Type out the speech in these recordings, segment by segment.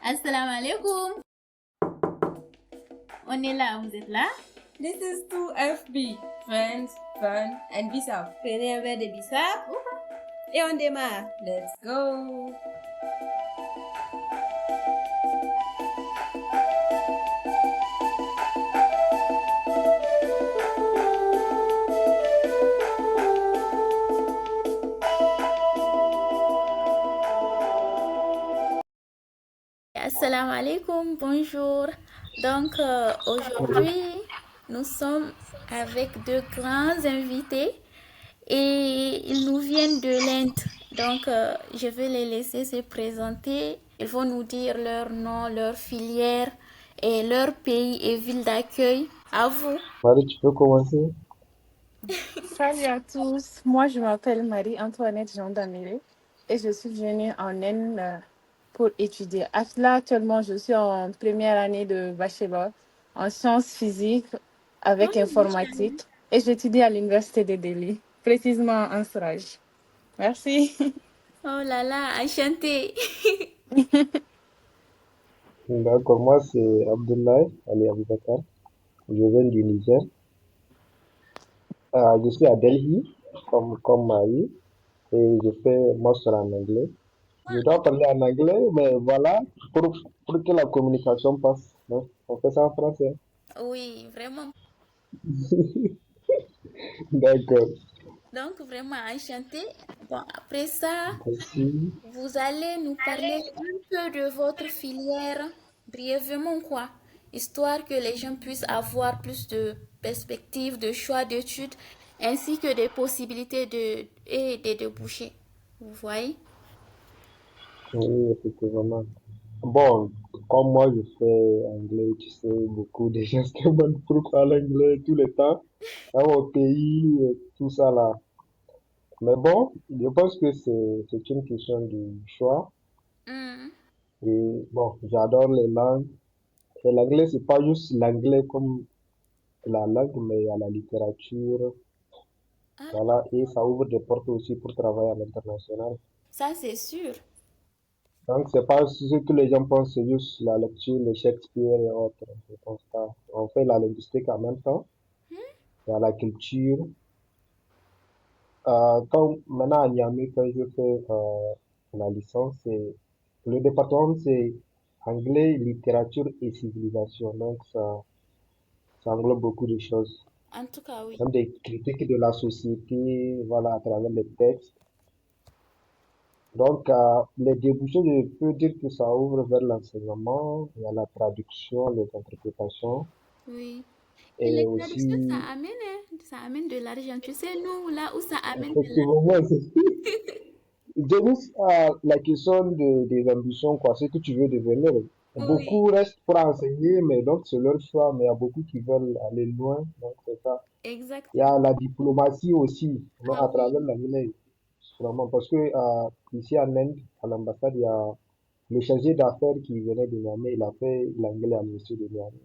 Assalamu alaikum. On est là, vous êtes là? This is 2FB, Friends, Fun and Bissau. Prenez un verre de bissap et on démarre. Let's go! Assalamu alaikum, bonjour. Donc aujourd'hui, nous sommes avec deux grands invités et ils nous viennent de l'Inde. Donc je vais les laisser se présenter. Ils vont nous dire leur nom, leur filière et leur pays et ville d'accueil. À vous. Marie, tu peux commencer? Salut à tous, moi je m'appelle Marie-Antoinette Jean d'Améré et je suis venue en Inde pour étudier. Là, actuellement, je suis en première année de bachelor en sciences physiques avec informatique et j'étudie à l'université de Delhi, précisément en Suraj. Merci. Oh là là, enchanté. D'accord, moi c'est Abdoulaye Ali Abubakar. Je viens du Niger. Je suis à Delhi, comme Marie, et je fais master en anglais. Je dois parler en anglais, mais voilà, pour que la communication passe, hein, on fait ça en français. Oui, vraiment. D'accord, Donc, vraiment enchanté. Bon, après ça, merci. vous allez nous parler un peu de votre filière, brièvement quoi, histoire que les gens puissent avoir plus de perspectives, de choix d'études, ainsi que des possibilités et des débouchés. Vous voyez? Oui, effectivement. Bon, comme moi je fais anglais, tu sais, beaucoup de gens se demandent pourquoi l'anglais tout le temps, dans mon pays, tout ça là. Mais bon, je pense que c'est une question de choix. Hmm. Et bon, j'adore les langues. Et l'anglais, c'est pas juste l'anglais comme la langue, mais il y a la littérature. Ah, Voilà, et ça ouvre des portes aussi pour travailler à l'international. ça c'est sûr. Donc, c'est pas ce que les gens pensent, c'est juste la lecture, le Shakespeare et autres. Je pense pas. On fait la linguistique en même temps. Il y a la culture. Comme maintenant à Niamey, quand je fais la licence, le département, c'est anglais, littérature et civilisation. Donc, ça englobe beaucoup de choses. En tout cas, oui. Même des critiques de la société, voilà, à travers les textes. Donc, les débouchés, je peux dire que ça ouvre vers l'enseignement, il y a la traduction, les interprétations, Oui. Et et les traductions, ça aussi, amène, hein, ça amène de l'argent. Tu sais, nous, là où ça amène de effectivement, Denis, la question des ambitions, quoi, ce que tu veux devenir. l'argent. Oui, Beaucoup restent pour enseigner, mais donc c'est leur choix, mais il y a beaucoup qui veulent aller loin, donc c'est ça. Il y exactement. a la diplomatie aussi, donc Ah à travers oui. l'anglais, vraiment, parce que ici en Inde, à l'ambassade, il y a le chargé d'affaires qui venait de Niamey, il a fait l'anglais à monsieur de Niamey.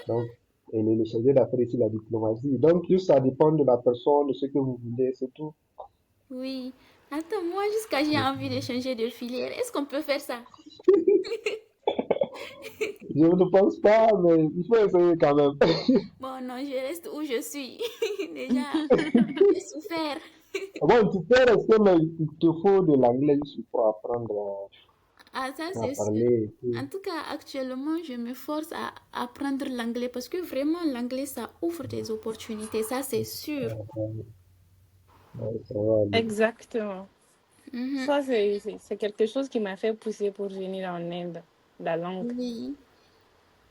Donc, et le chargé d'affaires ici, la diplomatie. Donc, juste ça dépend de la personne, de ce que vous voulez, c'est tout. Oui. Attends, moi, jusqu'à j'ai envie de changer de filière. Est-ce qu'on peut faire ça? Je ne pense pas, mais il faut essayer quand même. Bon, non, je reste où je suis. Déjà, j'ai souffert. Bon, tu peux rester, mais il te faut de l'anglais juste pour apprendre Ah, ça, à c'est sûr. parler et tout. En tout cas, actuellement, je me force à apprendre l'anglais parce que vraiment, l'anglais, ça ouvre des opportunités. Ça, c'est sûr. Ouais, ça va aller. Exactement. Mhm. Ça, c'est quelque chose qui m'a fait pousser pour venir en Inde, la langue. Oui,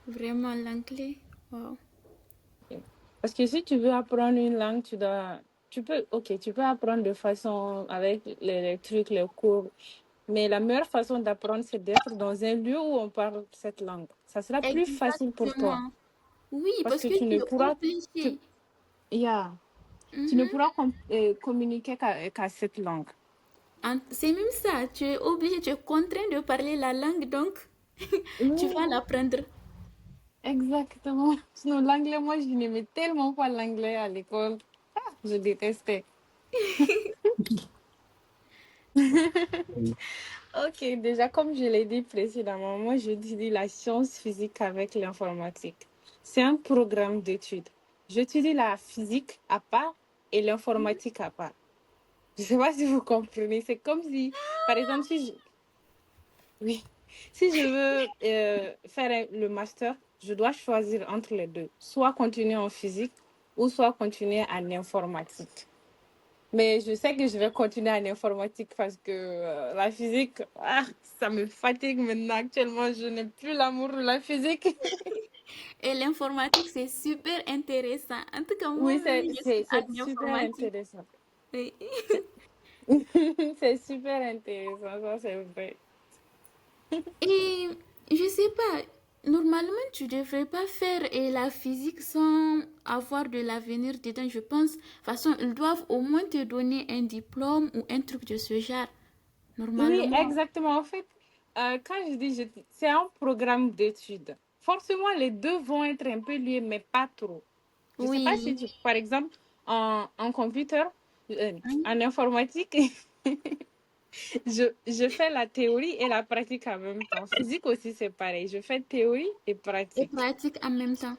vraiment, l'anglais. Wow. Parce que si tu veux apprendre une langue, tu peux apprendre de façon avec les trucs, les cours. Mais la meilleure façon d'apprendre, c'est d'être dans un lieu où on parle cette langue. Ça sera plus facile pour toi. Exactement. Oui, Parce parce que que tu es obligé. yeah, tu ne Mhm. pourras communiquer qu'à cette langue. C'est même ça, tu es obligé, tu es contraint de parler la langue, donc tu vas Oui, l'apprendre. exactement. Sinon, l'anglais, moi, je n'aimais tellement pas l'anglais à l'école. Ah, je détestais. Ok, déjà, comme je l'ai dit précédemment, moi, je dis la science physique avec l'informatique. C'est un programme d'études. J'étudie la physique à part et l'informatique à part. Je ne sais pas si vous comprenez. C'est comme si, par exemple, oui, si je veux faire le master, je dois choisir entre les deux. Soit continuer en physique ou soit continuer en informatique. Mais je sais que je vais continuer en informatique parce que la physique, ça me fatigue maintenant. Actuellement, je n'ai plus l'amour de la physique. Et l'informatique, c'est super intéressant. En tout cas, Oui, moi-même, je suis c'est en super informatique. intéressant. Oui. C'est c'est super intéressant, ça c'est vrai. Et je sais pas, normalement, tu devrais pas faire la physique sans avoir de l'avenir dedans, je pense. De toute façon, ils doivent au moins te donner un diplôme ou un truc de ce genre. Oui, Normalement. exactement. En fait, quand je dis c'est un programme d'études. Forcément, les deux vont être un peu liés, mais pas trop. Je sais pas si Oui. par exemple, en computer, Hein? en informatique, je fais la théorie et la pratique en même temps. Physique aussi, c'est pareil. Je fais théorie et Et pratique. pratique en même temps.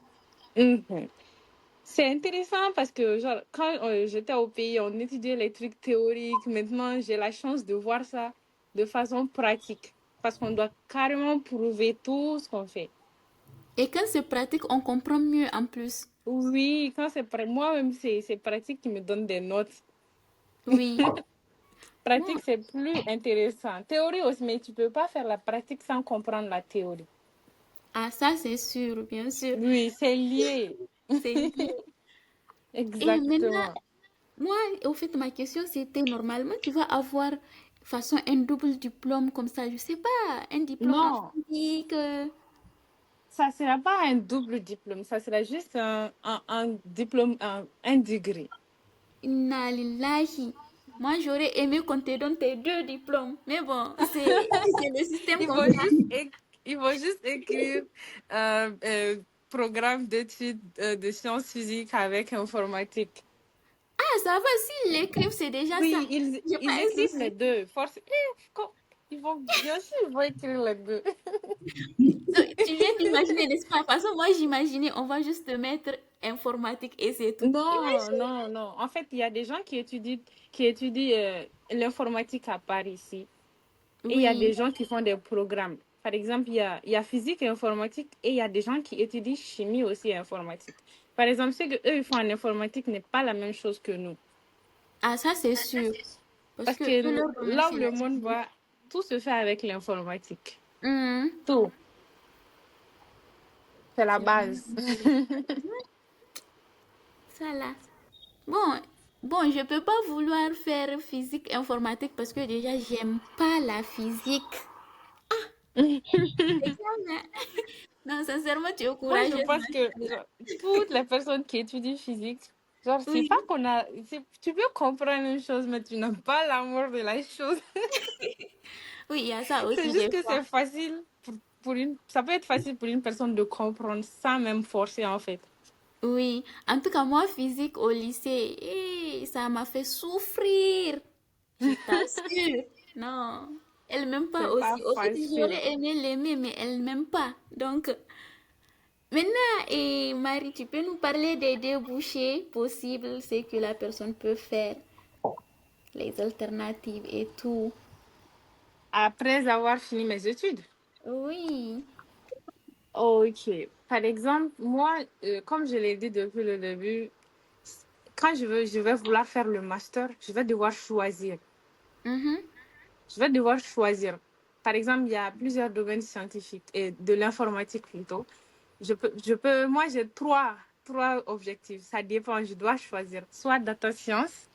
Mhm. C'est intéressant parce que genre, quand j'étais au pays, on étudiait les trucs théoriques. Maintenant, j'ai la chance de voir ça de façon pratique parce qu'on doit carrément prouver tout ce qu'on fait. Et quand c'est pratique, on comprend mieux en plus. Oui, quand moi-même, c'est pratique qui me donne des notes. Oui. Bon, Pratique, c'est plus intéressant. Théorie aussi, mais tu peux pas faire la pratique sans comprendre la théorie. ah ça c'est sûr, bien sûr. Oui, c'est lié. C'est lié. Et maintenant, Exactement. moi, au fait, ma question c'était normalement, tu vas avoir façon un double diplôme comme ça, je sais pas, un diplôme en Non, physique. ça sera pas un double diplôme, ça sera juste un diplôme, un degré. Inna lillahi. Moi, j'aurais aimé qu'on te donne tes deux diplômes. Mais bon, c'est le système Il comme faut ça. il faut juste écrire euh, euh, programme d'études de sciences physiques avec informatique. Ah, ça va, s'ils l'écrivent, c'est déjà ça. Oui, J'ai pas ils écrivent les insisté. deux. Ils vont, bien sûr, ils vont écrire les deux. Tu viens d'imaginer, n'est-ce pas? Parce que moi, j'imaginais, on va juste mettre informatique et c'est tout. Non, Imagine. non, non. En fait, il y a des gens qui étudient l'informatique à Paris ici. Et il y a des Oui. gens qui font des programmes. Par exemple, il y a physique et informatique et il y a des gens qui étudient chimie aussi et informatique. Par exemple, ce qu'eux, ils font en informatique n'est pas la même chose que nous. Ah, ça, c'est sûr. Parce Parce que eux, que leur domaine, là où c'est le la monde physique. va, tout se fait avec l'informatique. Hum, Tout. C'est la c'est vraiment base. intéressant. Ça, là. Bon, bon, je peux pas vouloir faire physique informatique parce que déjà, j'aime pas la physique. C'est calme, hein. Non, sincèrement, tu es Moi, je courageuse pense dans que ce cas-là. genre, toutes les personnes qui étudient physique, genre, c'est Oui, pas qu'on a. Tu peux comprendre une chose, mais tu n'as pas l'amour de la chose. oui, il y a ça C'est aussi juste des que fois. c'est facile ça peut être facile pour une personne de comprendre sans même forcer, en fait. Oui, en tout cas, moi, physique au lycée, ça m'a fait souffrir. Je t'assure. Non, elle m'aime pas C'est pas aussi. Au fait, facile. j'aurais aimé l'aimer, mais elle m'aime pas. Donc, maintenant, Marie, tu peux nous parler des débouchés possibles, ce que la personne peut faire, les alternatives et tout. Après avoir fini mes études. Oui. Ok. Par exemple, moi, comme je l'ai dit depuis le début, quand je vais vouloir faire le master, je vais devoir choisir. Mhm. Je vais devoir choisir. Par exemple, il y a plusieurs domaines scientifiques et de l'informatique plutôt. Moi, j'ai trois objectifs. Ça dépend, je dois choisir soit data science,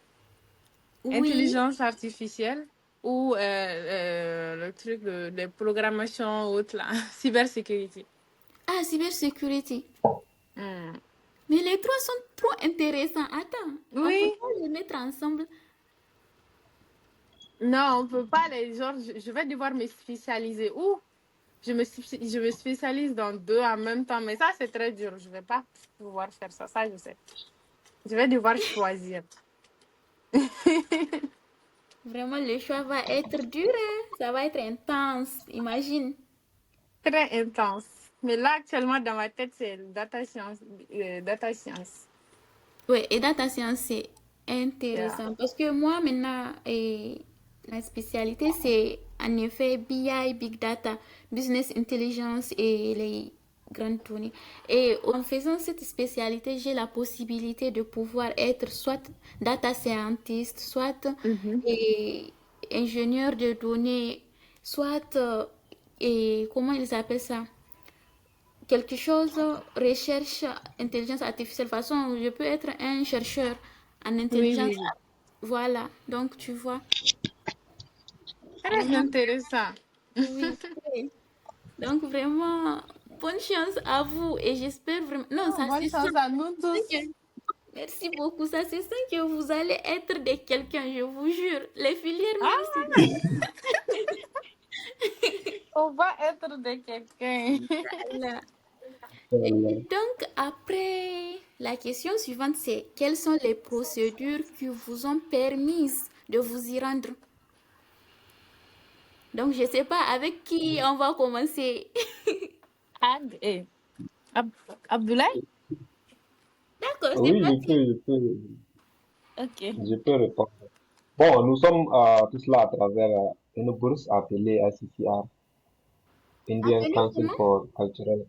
Oui. intelligence artificielle ou le truc de programmation autre là, cybersécurité. Ah, cybersécurité. Hmm. Mais les trois sont trop intéressants. Attends, on peut Oui, pas les mettre ensemble. non, on peut pas les genre, je vais devoir me spécialiser ou je me spécialise dans deux en même temps, mais ça c'est très dur. Je vais pas pouvoir faire ça, je sais. Je vais devoir choisir. Vraiment, le choix va être dur, hein. Ça va être intense, imagine. Très intense. Mais là, actuellement, dans ma tête, c'est le data science. Data science. Ouais, et data science, c'est Yeah. intéressant parce que moi, maintenant, la spécialité, c'est en effet BI, Big Data, Business Intelligence et les grandes données. Et en faisant cette spécialité, j'ai la possibilité de pouvoir être soit data scientist, soit Mhm. et, ingénieur de données, soit, et comment ils appellent ça? Quelque chose, recherche, intelligence artificielle. De toute façon, je peux être un chercheur en Oui, intelligence. oui, oui. Voilà, donc tu vois, Très vraiment, intéressant. oui. Oui. Donc vraiment, bonne chance à vous et j'espère vraiment... Non, Oh, ça bonne c'est sûr. chance à nous C'est tous. que- Merci beaucoup, ça c'est sûr que vous allez être de quelqu'un, je vous jure. Les filières même, Ah, on va être de quelqu'un. c'est... Et Euh, donc, après, la question suivante, c'est quelles sont les procédures qui vous ont permis de vous y rendre? Donc, je ne sais pas avec qui on va commencer. Ad, Ab- Abdoulaye? D'accord, c'est oui, parti. Ok. je peux répondre. Bon, nous sommes tous là à travers une bourse appelée ICCR, Indian Appelé Council comment? for Cultural,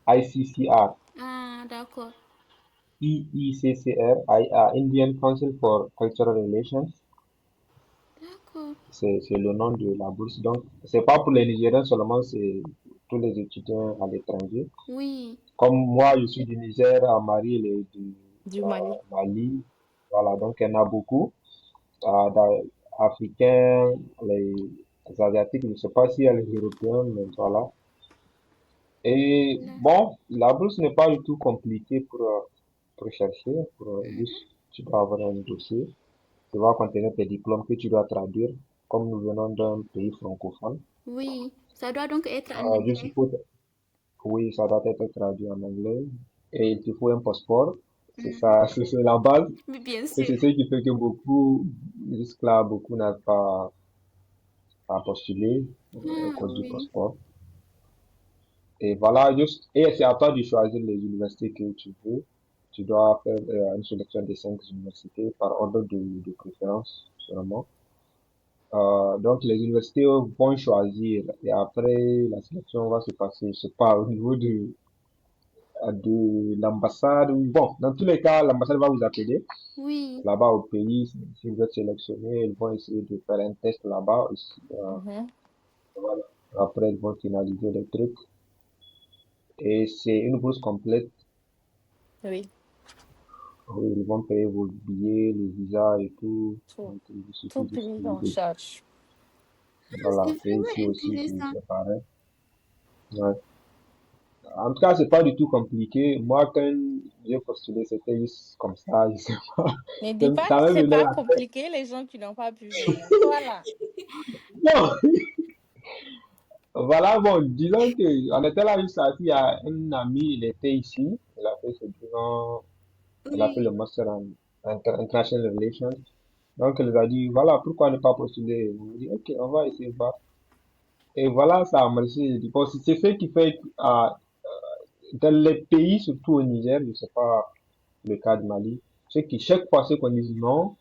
ICCR, Ah, d'accord. Indian Council for Cultural Relations. D'accord. C'est le nom de la bourse. Donc, c'est pas pour les Nigériens seulement, c'est tous les étudiants à l'étranger. Oui. Comme moi, je suis du Niger, Marie, elle est du Du Mali. Mali. Voilà, donc il y en a beaucoup. Africains, les Asiatiques, je ne sais pas s'il y a les Européens, mais voilà. Et Là. bon, la bourse n'est pas du tout compliquée pour chercher. Juste, tu dois avoir un dossier. Tu vas contenir tes diplômes que tu dois traduire. Comme nous venons d'un pays francophone, Oui. Ça doit donc être en je anglais. suppose, oui, ça doit être traduit en anglais. Et il te faut un passeport. C'est Mhm. ça, c'est la base. Oui, bien Et sûr. c'est ce qui fait que beaucoup, jusque-là, beaucoup n'arrivent pas à postuler à Ah, cause du oui. passeport. Et voilà, juste, et c'est à toi de choisir les universités que tu veux. Tu dois faire une sélection des 5 universités par ordre de préférence seulement. Donc les universités vont choisir et après la sélection va se passer, je sais pas, au niveau de l'ambassade. Bon, dans tous les cas, l'ambassade va vous appeler Oui. là-bas au pays. Si vous êtes sélectionné, ils vont essayer de faire un test là-bas aussi. Mhm. Voilà. Après, ils vont finaliser les trucs. Et c'est une bourse complète. Oui. Ils vont payer vos billets, les visas et tout. Tout, Donc, il tout suffit juste pris en de, charge. Ah, c'est voilà. Et vraiment ici aussi, intéressant. c'est pareil. Ouais. En tout cas, c'est pas du tout compliqué. Moi, quand j'ai postulé, c'était juste comme ça. Je sais pas. Ne dis pas Ça que me c'est venait pas la tête. compliqué, les gens qui n'ont pas pu venir. Toi là. Non! Voilà, bon, disons que on était là juste assis. Il y a un ami, il était ici. Il a fait ses 2 ans. Il a fait le Oui. master en International Relations. Donc, il nous a dit, voilà, pourquoi ne pas postuler? On a dit, ok, on va essayer de voir. Et voilà, ça a marché. Bon, c'est ce qui fait que, dans les pays, surtout au Niger, je sais pas le cas de Mali, c'est que chaque fois ceux qu'on dit non,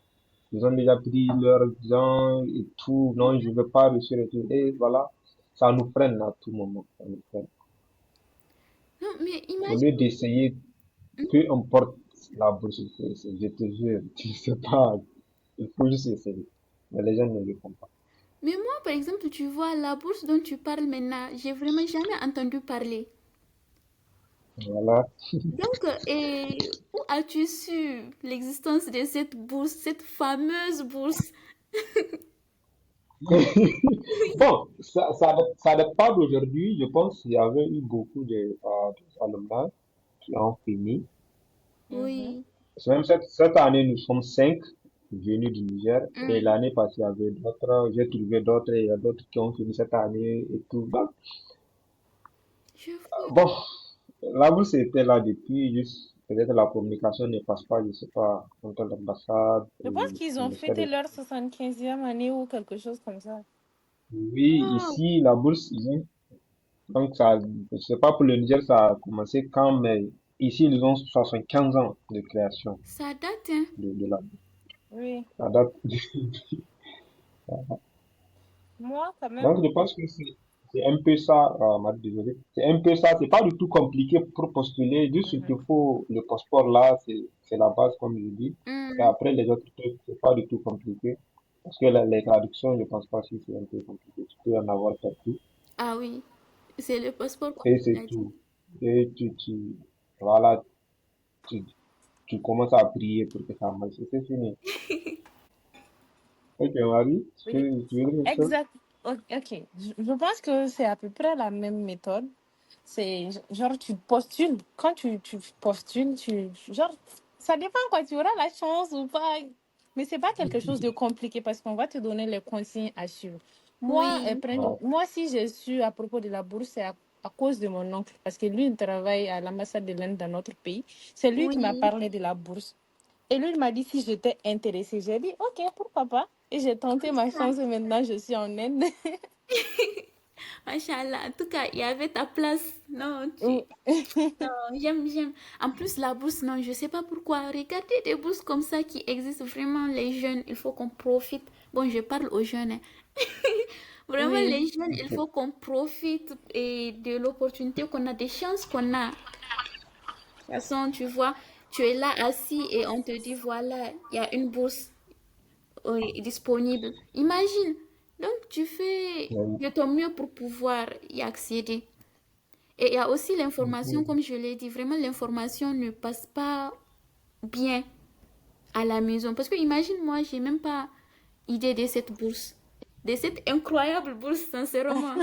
ils ont déjà pris leur argent et tout, non, je veux pas réussir et tout. Et voilà, ça nous freine à tout moment. Ça nous freine. Non, mais Au imagine. lieu d'essayer, peu importe la bourse, je te jure, tu sais pas, il faut juste essayer. Mais les gens ne le font pas. Mais moi, par exemple, tu vois, la bourse dont tu parles maintenant, j'ai vraiment jamais entendu parler. Voilà. Donc, et où as-tu su l'existence de cette bourse, cette fameuse bourse? Bon, ça dépend d'aujourd'hui. Je pense qu'il y avait eu beaucoup de alumni qui ont fini. Mhm. Oui. C'est même cette année, nous sommes 5 venus du Niger. Et Hmm. l'année passée, il y avait d'autres. J'ai trouvé d'autres. Et il y a d'autres qui ont fini cette année et tout. Je vois. Bon, la bourse était là depuis juste. peut-être la communication ne passe pas, je sais pas, entre l'ambassade Je pense et qu'ils le ont ministère fêté des... leur 75e année ou quelque chose comme ça. Oui, Wow, ici, la bourse, donc ça, je sais pas pour le Niger, ça a commencé quand, mais ici, ils ont 75 ans de création ça date, hein? de la Oui. ça date. Moi, quand même. Donc, je pense que c'est un peu ça, désolé. C'est un peu ça, c'est pas du tout compliqué pour postuler, juste ce Mhm. qu'il faut, le passeport là, c'est la base, comme je dis. Et Hmm, après, les autres trucs, c'est pas du tout compliqué. Parce que les traductions, je pense pas si c'est un peu compliqué. Tu peux en avoir partout. ah oui, c'est le passeport comme Et tu c'est l'as dit. tout. Et voilà, tu, tu commences à prier pour que ça marche. Et c'est fini. Ok, Marie, Oui. tu veux dire quelque chose? Exact. Ok. Je pense que c'est à peu près la même méthode. C'est genre, tu postules. Quand tu postules, genre, ça dépend quoi, tu auras la chance ou pas. Mais c'est pas quelque chose de compliqué parce qu'on va te donner les consignes à suivre. Moi, Oui, Ouais. moi, si j'ai su à propos de la bourse, c'est à cause de mon oncle. Parce que lui, il travaille à l'ambassade de l'Inde dans notre pays. C'est lui qui m'a oui. parlé de la bourse. Et lui, il m'a dit si j'étais intéressée. J'ai dit, OK, pourquoi pas. Et j'ai tenté ma chance et maintenant, je suis en Inde. Machallah, en tout cas, il y avait ta place. Non, Oui. non, j'aime. En plus, la bourse, non, je sais pas pourquoi. Regardez des bourses comme ça qui existent vraiment, les jeunes, il faut qu'on profite. Bon, je parle aux jeunes, hein. Vraiment, Oui. les jeunes, il faut qu'on profite et de l'opportunité qu'on a, des chances qu'on a. De toute façon, tu vois, tu es là assis et on te dit, voilà, il y a une bourse disponible. Imagine. Donc, tu fais Ouais. de ton mieux pour pouvoir y accéder. Et il y a aussi l'information, comme je l'ai dit, vraiment l'information ne passe pas bien à la maison. Parce que imagine, moi, j'ai même pas idée de cette bourse. De cette incroyable bourse, sincèrement.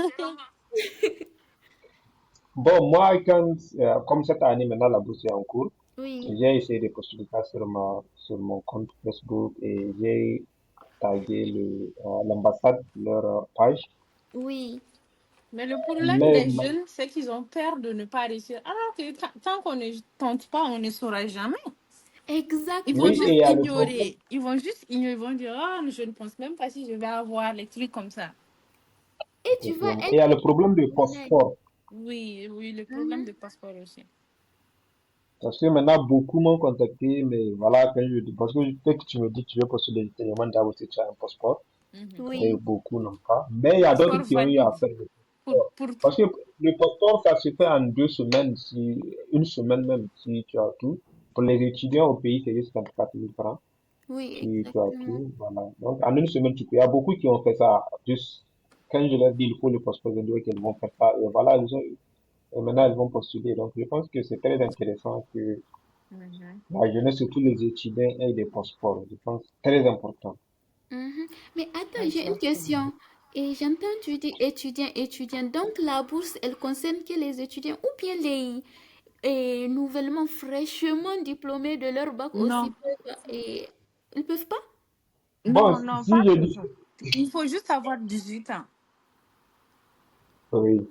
Bon, moi, comme cette année, maintenant, la bourse est en cours, Oui, j'ai essayé de postuler ça sur mon compte Facebook et j'ai tagué l'ambassade, leur page. oui, Mais le problème Mais, des jeunes, c'est qu'ils ont peur de ne pas réussir. Alors que tant qu'on ne tente pas, on ne saura jamais. Ils vont oui, exactement. et il juste y a le problème. ignorer. Ils vont juste ignorer. Ils vont dire, oh, je ne pense même pas si je vais avoir les trucs comme ça. Et tu vas Effectivement. Et il y être a le problème de honnête. passeport. Oui, oui, le problème de Mhm. passeport aussi. Parce que maintenant, beaucoup m'ont contacté, mais voilà, parce que dès que tu me dis que tu veux postuler, je te demande d'abord si tu as un passeport. Mhm. Et Oui, beaucoup n'ont pas. Mais il y a d'autres Passeport qui ont eu à valide. faire le Pour, passeport. pour... Parce que le passeport, ça se fait en 2 semaines, si, une semaine même, si tu as tout. Pour les étudiants au pays, c'est juste 24 000 francs, oui, si tu as exactement. tout. Voilà. Donc, en une semaine, tu peux. Il y a beaucoup qui ont fait ça. Juste, quand je leur dis il faut le passeport, je dis qu'ils vont faire ça. Et voilà, et maintenant, ils vont postuler. Donc, je pense que c'est très intéressant que Mhm. la jeunesse, surtout les étudiants, aient des passeports. Je pense que c'est très important. Mhm. Mais attends, j'ai une Exactement. question. Et j'entends tu dis étudiants, étudiants. Donc la bourse, elle concerne que les étudiants ou bien les nouvellement, fraîchement diplômés de leur bac aussi Non, peuvent et ils peuvent pas? Bon, non, non, si pas je dis, toujours. Il faut juste avoir 18 ans. oui.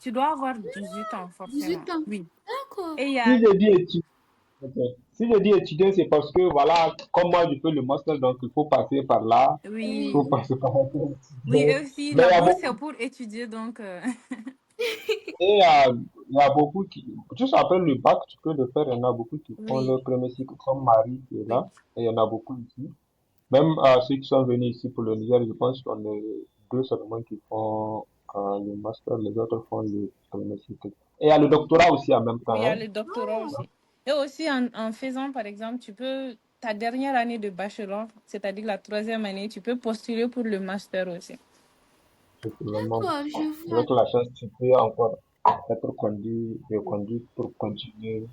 Tu dois avoir 18 ans, forcément. 18 ans. Oui. D'accord. Et il y Si a... je dis étudiant, ok. Si je dis étudiant, c'est parce que, voilà, comme moi, je fais le master, donc il faut passer par là. Il faut Oui. Oui. passer par là pour Oui, étudier. eux aussi, Mais la bourse, c'est pour étudier, donc... il y a beaucoup qui, juste après le bac, tu peux le faire. Il y en a beaucoup qui font Oui, leur premier cycle, comme Marie qui est oui. là. Et il y en a beaucoup ici. Même ceux qui sont venus ici pour le Niger, je pense qu'on est deux seulement qui font le master, les autres font le premier cycle. Et il y a le doctorat aussi en même Oui, il temps, y a hein. le doctorat aussi. Et aussi, en faisant, par exemple, tu peux... Ta dernière année de bachelor, c'est-à-dire la troisième année, tu peux postuler pour le master aussi. C'est vraiment, D'accord, je vois. avec la chance, tu peux encore être conduit, reconduit pour continuer.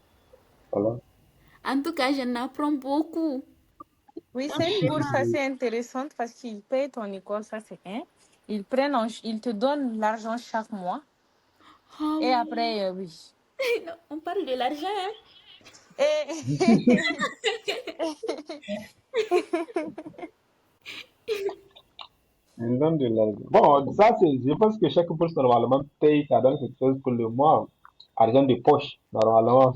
Voilà. En tout cas, j'en apprends beaucoup. Oui, c'est une bourse Vraiment. assez intéressante parce qu'ils payent ton école, ça c'est un. Ils te donnent l'argent chaque mois. Ah Et oui. après, oui. Non, on parle de l'argent, hein? Et... Ils donnent de l'argent. Bon, ça, je pense que chaque bourse, normalement, paye, ça donne quelque chose pour le mois. Argent de poche, normalement.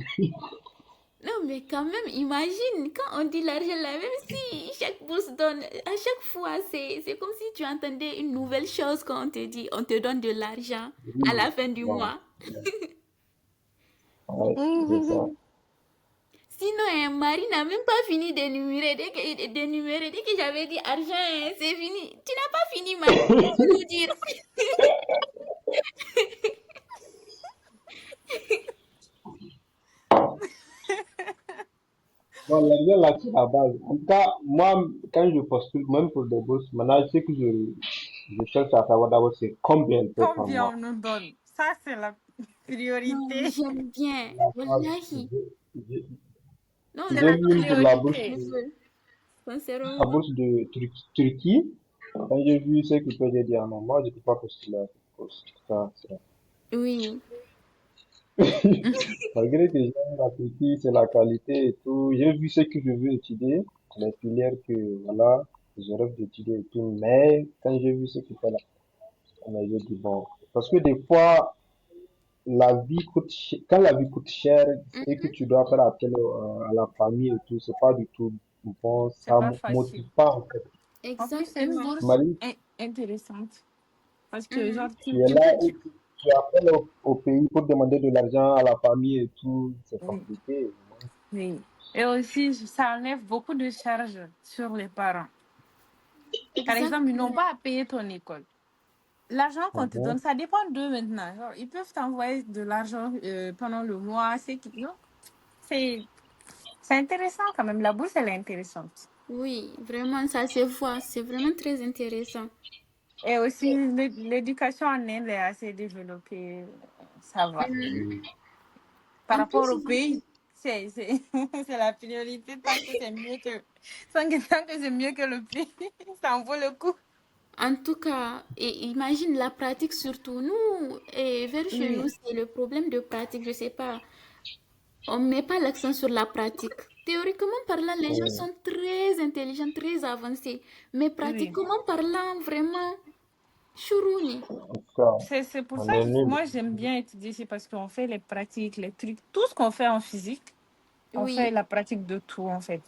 Non, mais quand même, imagine, quand on dit l'argent là, même si chaque bourse donne, à chaque fois, c'est comme si tu entendais une nouvelle chose quand on te dit, on te donne de l'argent à Oui, la fin du bon, mois. ouais, c'est ça. Sinon, un mari n'a même pas fini d'énumérer. Dès que j'avais dit argent, hein, c'est fini. Tu n'as pas fini, Marie. Tu nous dire. Bon, l'argent là, c'est la base. En tout cas, moi, quand je postule, même pour des bourses, maintenant, ce que je cherche à savoir d'abord, c'est combien elle fait par Combien mois. on nous donne? Ça, c'est la Non, priorité. j'aime bien. La base, Wallahi. j'ai Non, C'est j'ai la vu une pour priorité. je veux. la Sincèrement. bourse de Turquie. Quand j'ai vu ce que peut, j'ai dit, ah non, moi, je ne peux pas postuler à cette bourse. Ça. Oui. Malgré que j'aime la Turquie, c'est la qualité et tout. J'ai vu ce que je veux étudier, les filières que, voilà, je rêve d'étudier et tout. Mais quand j'ai vu ce que fait là, mais j'ai dit, bon, parce que des fois, quand la vie coûte cher, et que Mhm. tu dois faire appel à la famille et tout, c'est pas du tout bon, C'est ça pas facile. motive pas en fait. En plus, c'est une Exactement. bourse Imagine, intéressante. Parce que, Mhm. genre, tu es là et tu appelles au pays pour demander de l'argent à la famille et tout, c'est oui, compliqué. oui. Et aussi, ça enlève beaucoup de charges sur les parents. Par exemple, ils n'ont Exactement. pas à payer ton école. L'argent qu'on te donne, Mhm. ça dépend d'eux maintenant. Genre, ils peuvent t'envoyer de l'argent pendant le mois. Non, c'est c'est intéressant quand même. La bourse, elle est intéressante. Oui, vraiment, ça se voit. C'est vraiment très intéressant. Et aussi, l'éducation en Inde est assez développée. Ça va. Mhm. Oui. Par En rapport plus, au pays, c'est la priorité tant que c'est mieux que, tant que c'est mieux que le pays. Ça en vaut le coup. en tout cas, et imagine la pratique surtout. Nous, et vers chez nous, Oui, c'est le problème de pratique. Je sais pas. On ne met pas l'accent sur la pratique. Théoriquement parlant, les gens Oui. sont très intelligents, très avancés. Mais oui. pratiquement parlant, vraiment, chourouni. En tout cas, C'est pour on ça est que nul. moi j'aime bien étudier ici parce qu'on fait les pratiques, les trucs, tout ce qu'on fait en physique, on fait Oui, la pratique de tout en fait.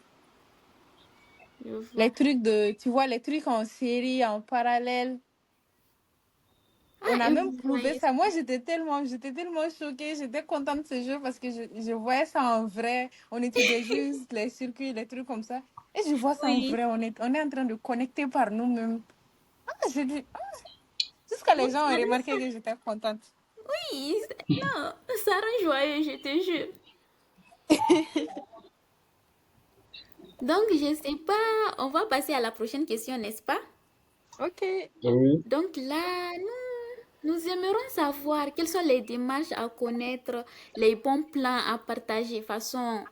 je Les vois. trucs de, tu vois, les trucs en série, en parallèle, on Ah, a et même vous prouvé voyez ça. ça? Moi j'étais tellement choquée, j'étais contente de ce jeu parce que je voyais ça en vrai. On étudiait juste les circuits, les trucs comme ça. Et je vois ça en Oui, vrai, on est en train de connecter par nous-mêmes. Ah, j'ai dit, jusqu'à vous les gens ont savez remarqué ça? que j'étais contente. Oui, non, ça rend joyeux, je te jure. Donc, je sais pas, on va passer à la prochaine question, n'est-ce pas? Ok. Oui. Donc là, nous aimerions savoir quelles sont les démarches à connaître, les bons plans à partager façon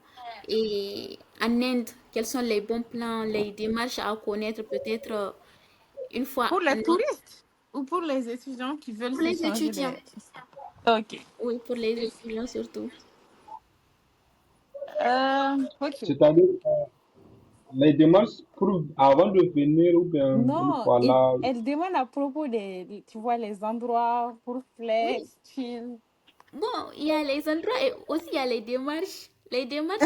et en Inde, quels sont les bons plans, les démarches à connaître peut-être une fois Pour en les Inde touristes ou pour les étudiants qui veulent pour les s'échanger étudiants. des... Ok. Oui, pour les étudiants surtout. Ok. C'est-à-dire, les démarches pour, avant de venir ou bien une Non, fois là, elle demande à propos des, tu vois, les endroits pour Oui, flex, chill. bon, il y a les endroits et aussi il y a les démarches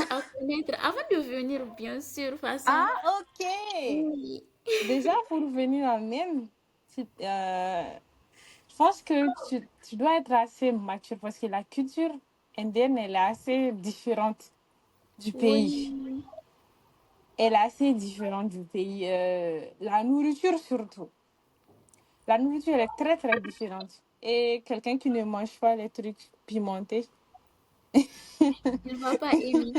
à connaître avant de venir, bien sûr, façon. Ah, ok. Oui, Déjà, pour venir en Inde, je pense que tu dois être assez mature parce que la culture indienne, elle est assez différente du pays. oui, Elle est assez différente du pays. La nourriture surtout. La nourriture elle est très très différente. Et quelqu'un qui ne mange pas les trucs pimentés, il ne va pas aimer.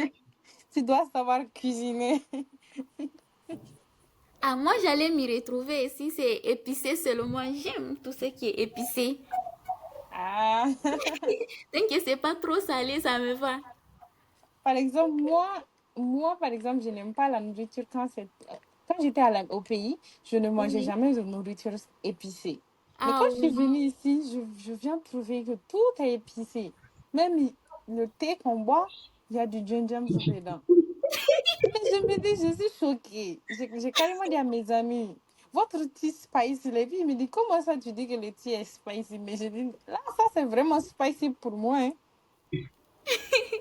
tu dois savoir cuisiner. Ah, moi, j'allais m'y retrouver si c'est épicé seulement. J'aime tout ce qui est épicé. Ah. Tant que c'est pas trop salé, ça me va. Par exemple, moi, par exemple, je n'aime pas la nourriture quand j'étais au pays, je ne mangeais Oui. jamais de nourriture épicée. Mais quand Ah je suis oui. venue ici, je viens de trouver que tout est épicé. Même le thé qu'on boit, il y a du gingembre dedans. Mais je me dis, je suis choquée. J'ai carrément dit à mes amis, votre tea spicy, les filles me disent, comment ça tu dis que le thé est spicy? Mais je dis, là, ça c'est vraiment spicy pour moi, hein.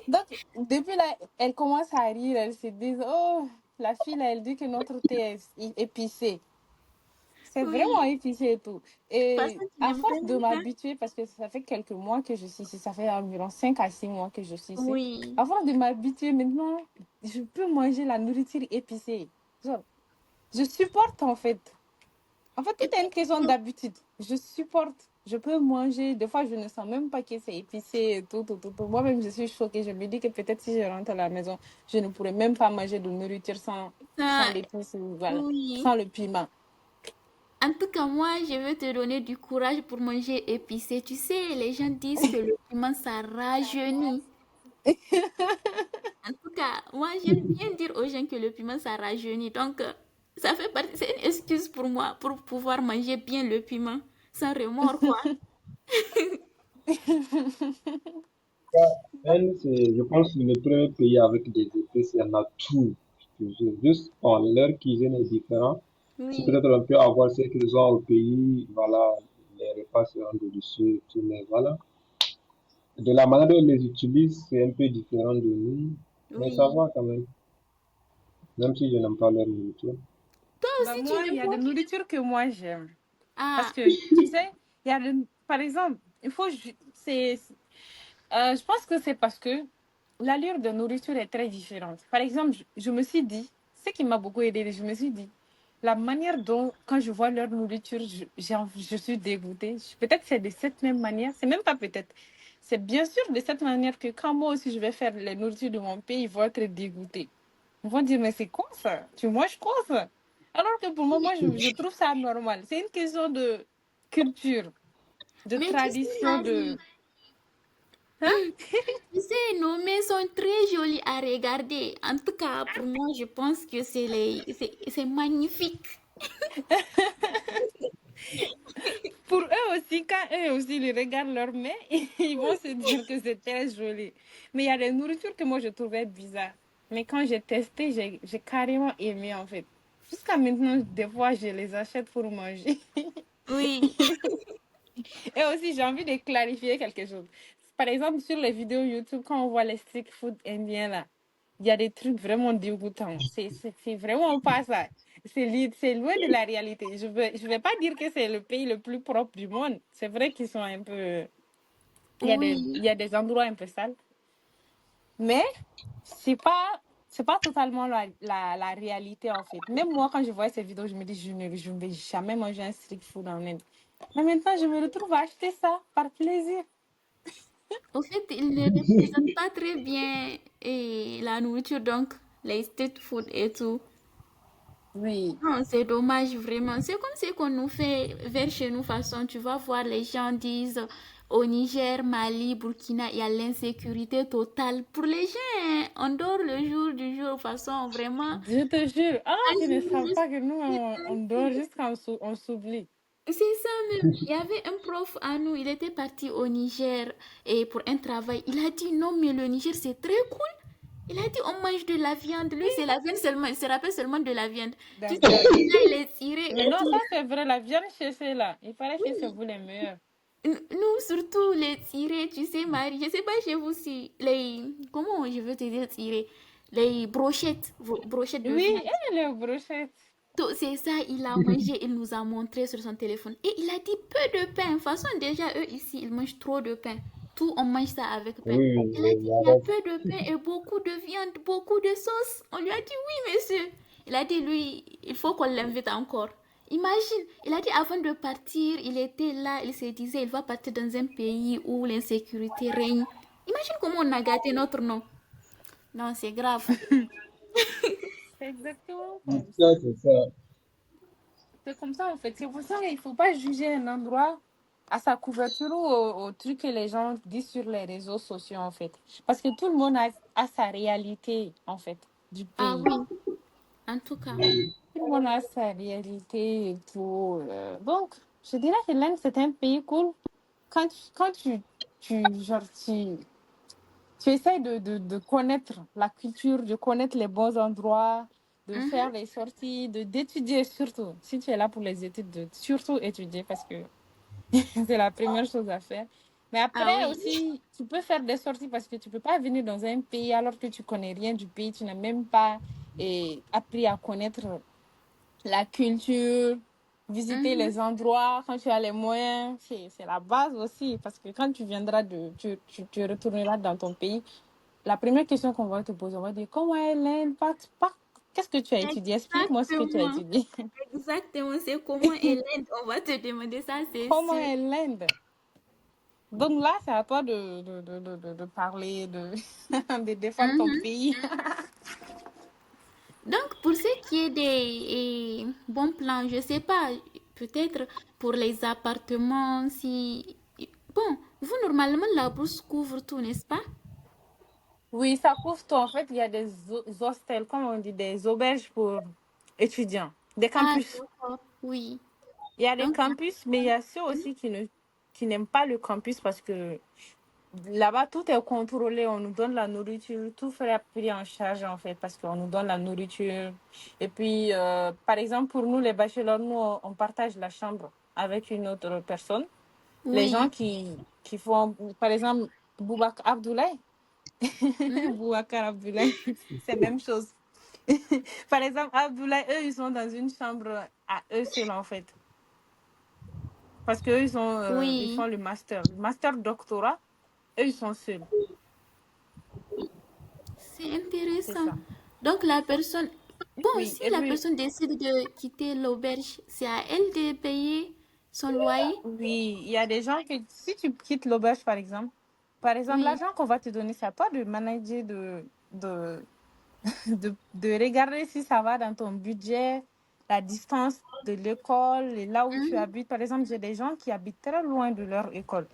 Donc, depuis là, elle commence à rire, elle se dit, oh, la fille là, elle dit que notre thé est épicé. C'est vraiment Oui, épicé et tout. parce Et que tu à n'aimes pas force de le pain. m'habituer, parce que ça fait quelques mois que je suis ici, ça fait environ 5 à 6 mois que je suis ici. Oui. À force de m'habituer, maintenant, je peux manger la nourriture épicée. Genre, je supporte en fait. En fait, tout Et est puis, une question d'habitude. Je supporte. Je peux manger. Des fois, je ne sens même pas que c'est épicé et tout, tout, tout, tout. Moi-même, je suis choquée. Je me dis que peut-être si je rentre à la maison, je ne pourrais même pas manger de nourriture sans ça, l'épice, voilà, oui. sans le piment. En tout cas, moi, je veux te donner du courage pour manger épicé. Tu sais, les gens disent que le piment, ça rajeunit. En tout cas, moi, j'aime bien dire aux gens que le piment, ça rajeunit. Donc, ça fait partie, c'est une excuse pour moi pour pouvoir manger bien le piment. Sans remords, quoi. Inde, c'est, je pense, le premier pays avec des épices, il y en a tout. Je te jure. Juste, bon, leur cuisine est différente. Si Oui, peut-être on peut avoir ce qu'ils ont au pays, voilà, les repas seront délicieux et tout, mais voilà. De la manière dont ils les utilisent, c'est un peu différent de nous, mais ça oui. va quand même si je n'aime pas leur nourriture. Toi Bah, aussi, tu moi, il n'aimes y a pas? des nourritures que moi, j'aime. Parce Ah, que, tu sais, il y a par exemple, il faut, je pense que c'est parce que l'allure de nourriture est très différente. Par exemple, je me suis dit, ce qui m'a beaucoup aidé, je me suis dit, la manière dont, quand je vois leur nourriture, je suis dégoûtée. Peut-être c'est de cette même manière, c'est même pas peut-être. C'est bien sûr de cette manière que quand moi aussi je vais faire les nourritures de mon pays, ils vont être dégoûtés. Ils vont dire, mais c'est quoi ça? Tu manges quoi ça? Alors que pour moi, je trouve ça normal. C'est une question de culture, de mais tu sais, tradition, de... Marie, Hein? tu sais, nos mains sont très jolies à regarder. En tout cas, pour moi, je pense que c'est magnifique. Pour eux aussi, quand eux aussi ils regardent leurs mains, ils vont se dire que c'est très joli. Mais il y a des nourritures que moi je trouvais bizarres. Mais quand j'ai testé, j'ai carrément aimé en fait. Jusqu'à maintenant, des fois, je les achète pour manger. Oui. Et aussi, j'ai envie de clarifier quelque chose. Par exemple, sur les vidéos YouTube, quand on voit les street food indiens là, il y a des trucs vraiment dégoûtants. C'est vraiment pas ça. C'est loin de la réalité. Je vais pas dire que c'est le pays le plus propre du monde. C'est vrai qu'ils sont un peu... il Oui. y a des endroits un peu sales. Mais c'est pas totalement la réalité en fait. Même moi, quand je vois ces vidéos, je me dis, je ne vais jamais manger un street food en Inde. Mais maintenant, je me retrouve à acheter ça par plaisir. Au fait, ils ne représentent pas très bien la nourriture, donc les street food et tout. Oui. Non, c'est dommage vraiment. C'est comme ce qu'on nous fait vers chez nous façon. Tu vas voir les gens disent au Niger, Mali, Burkina, il y a l'insécurité totale. Pour les gens, hein, on dort le jour du jour façon vraiment. Je te jure, ah, Un je ne jour, savais juste pas que nous, on dort jusqu'à on s'oublie. c'est ça même. Il y avait un prof à nous, il était parti au Niger et pour un travail. Il a dit non, mais le Niger c'est très cool. Il a dit on mange de la viande. Lui, c'est la viande seulement. Il se rappelle seulement de la viande. Tu sais, D'accord. là, il est tiré Mais et non, ça tout. c'est vrai, la viande séchée là, il paraît que c'est vous les meilleurs. Nous, surtout les tirés, tu sais, Marie. Je sais pas chez vous si les. Comment je veux te dire tirer? Les brochettes. Brochettes de Oui, viande. et les brochettes. Donc, c'est ça, il a mangé, il nous a montré sur son téléphone. Et il a dit peu de pain. De toute façon, déjà, eux ici, ils mangent trop de pain. Tout, on mange ça avec pain. Oui, Il a oui, dit il il y a reste. peu de pain et beaucoup de viande, beaucoup de sauce. On lui a dit oui, monsieur. Il a dit, lui, il faut qu'on l'invite encore. Imagine, il a dit avant de partir, il était là, il se disait, il va partir dans un pays où l'insécurité règne. Imagine comment on a gâté notre nom. Non, c'est grave. C'est exactement comme Ça, ça. c'est ça. C'est comme ça en fait. C'est pour ça qu'il ne faut pas juger un endroit à sa couverture ou au truc que les gens disent sur les réseaux sociaux en fait. Parce que tout le monde a sa réalité en fait du Ah pays. oui, en tout cas. Tout le monde a sa réalité et tout. Donc, je dirais que l'Inde, c'est un pays cool. Quand genre, tu essaies de connaître la culture, de connaître les bons endroits, de faire Mhm. les sorties, d'étudier surtout. Si tu es là pour les études, de surtout étudier parce que c'est la première chose à faire. Mais Ah après oui. aussi, tu peux faire des sorties parce que tu peux pas venir dans un pays alors que tu connais rien du pays, tu n'as même pas appris à connaître la culture, visiter Mhm. les endroits quand tu as les moyens. C'est la base aussi parce que quand tu viendras tu retourneras dans ton pays, la première question qu'on va te poser, on va dire comment est l'Inde? Qu'est-ce que tu as étudié? Explique-moi ce que tu as Exactement. étudié. Exactement. C'est comment est l'Inde? On va te demander ça, c'est Comment sûr. est l'Inde? Donc là, c'est à toi de parler, de défendre ton Mhm. pays. Donc, pour ce qui est des bons plans, je sais pas, peut-être pour les appartements, si... Bon, vous, normalement, la bourse couvre tout, n'est-ce pas? Oui, ça couvre tout. En fait, il y a des hostels, comme on dit, des auberges pour étudiants, des Ah, campus. d'accord. Oui. Il y a des Donc, campus, mais il y a ceux aussi qui n'aiment pas le campus parce que là-bas, tout est contrôlé. On nous donne la nourriture, tout frais pris en charge, en fait, parce qu'on nous donne la nourriture. Et puis, par exemple, pour nous, les bachelors, nous, on partage la chambre avec une autre personne. Les gens oui. qui font, par exemple, Boubacar Abdoulaye, Mhm. Boubacar Abdoulaye, c'est la même chose. Par exemple, Abdoulaye, eux, ils sont dans une chambre à eux seuls, en fait. Parce qu'eux, ils Oui. font le master doctorat, eux, ils sont seuls. C'est C'est intéressant. ça. Donc, la personne... Bon, Oui, si et la puis, personne décide de quitter l'auberge, c'est à elle de payer son loyer? oui, il y a des gens que, si tu quittes l'auberge, par exemple, Oui. l'argent qu'on va te donner, c'est à toi de manager, de regarder si ça va dans ton budget, la distance de l'école et là où tu Mhm. habites. Par exemple, j'ai des gens qui habitent très loin de leur école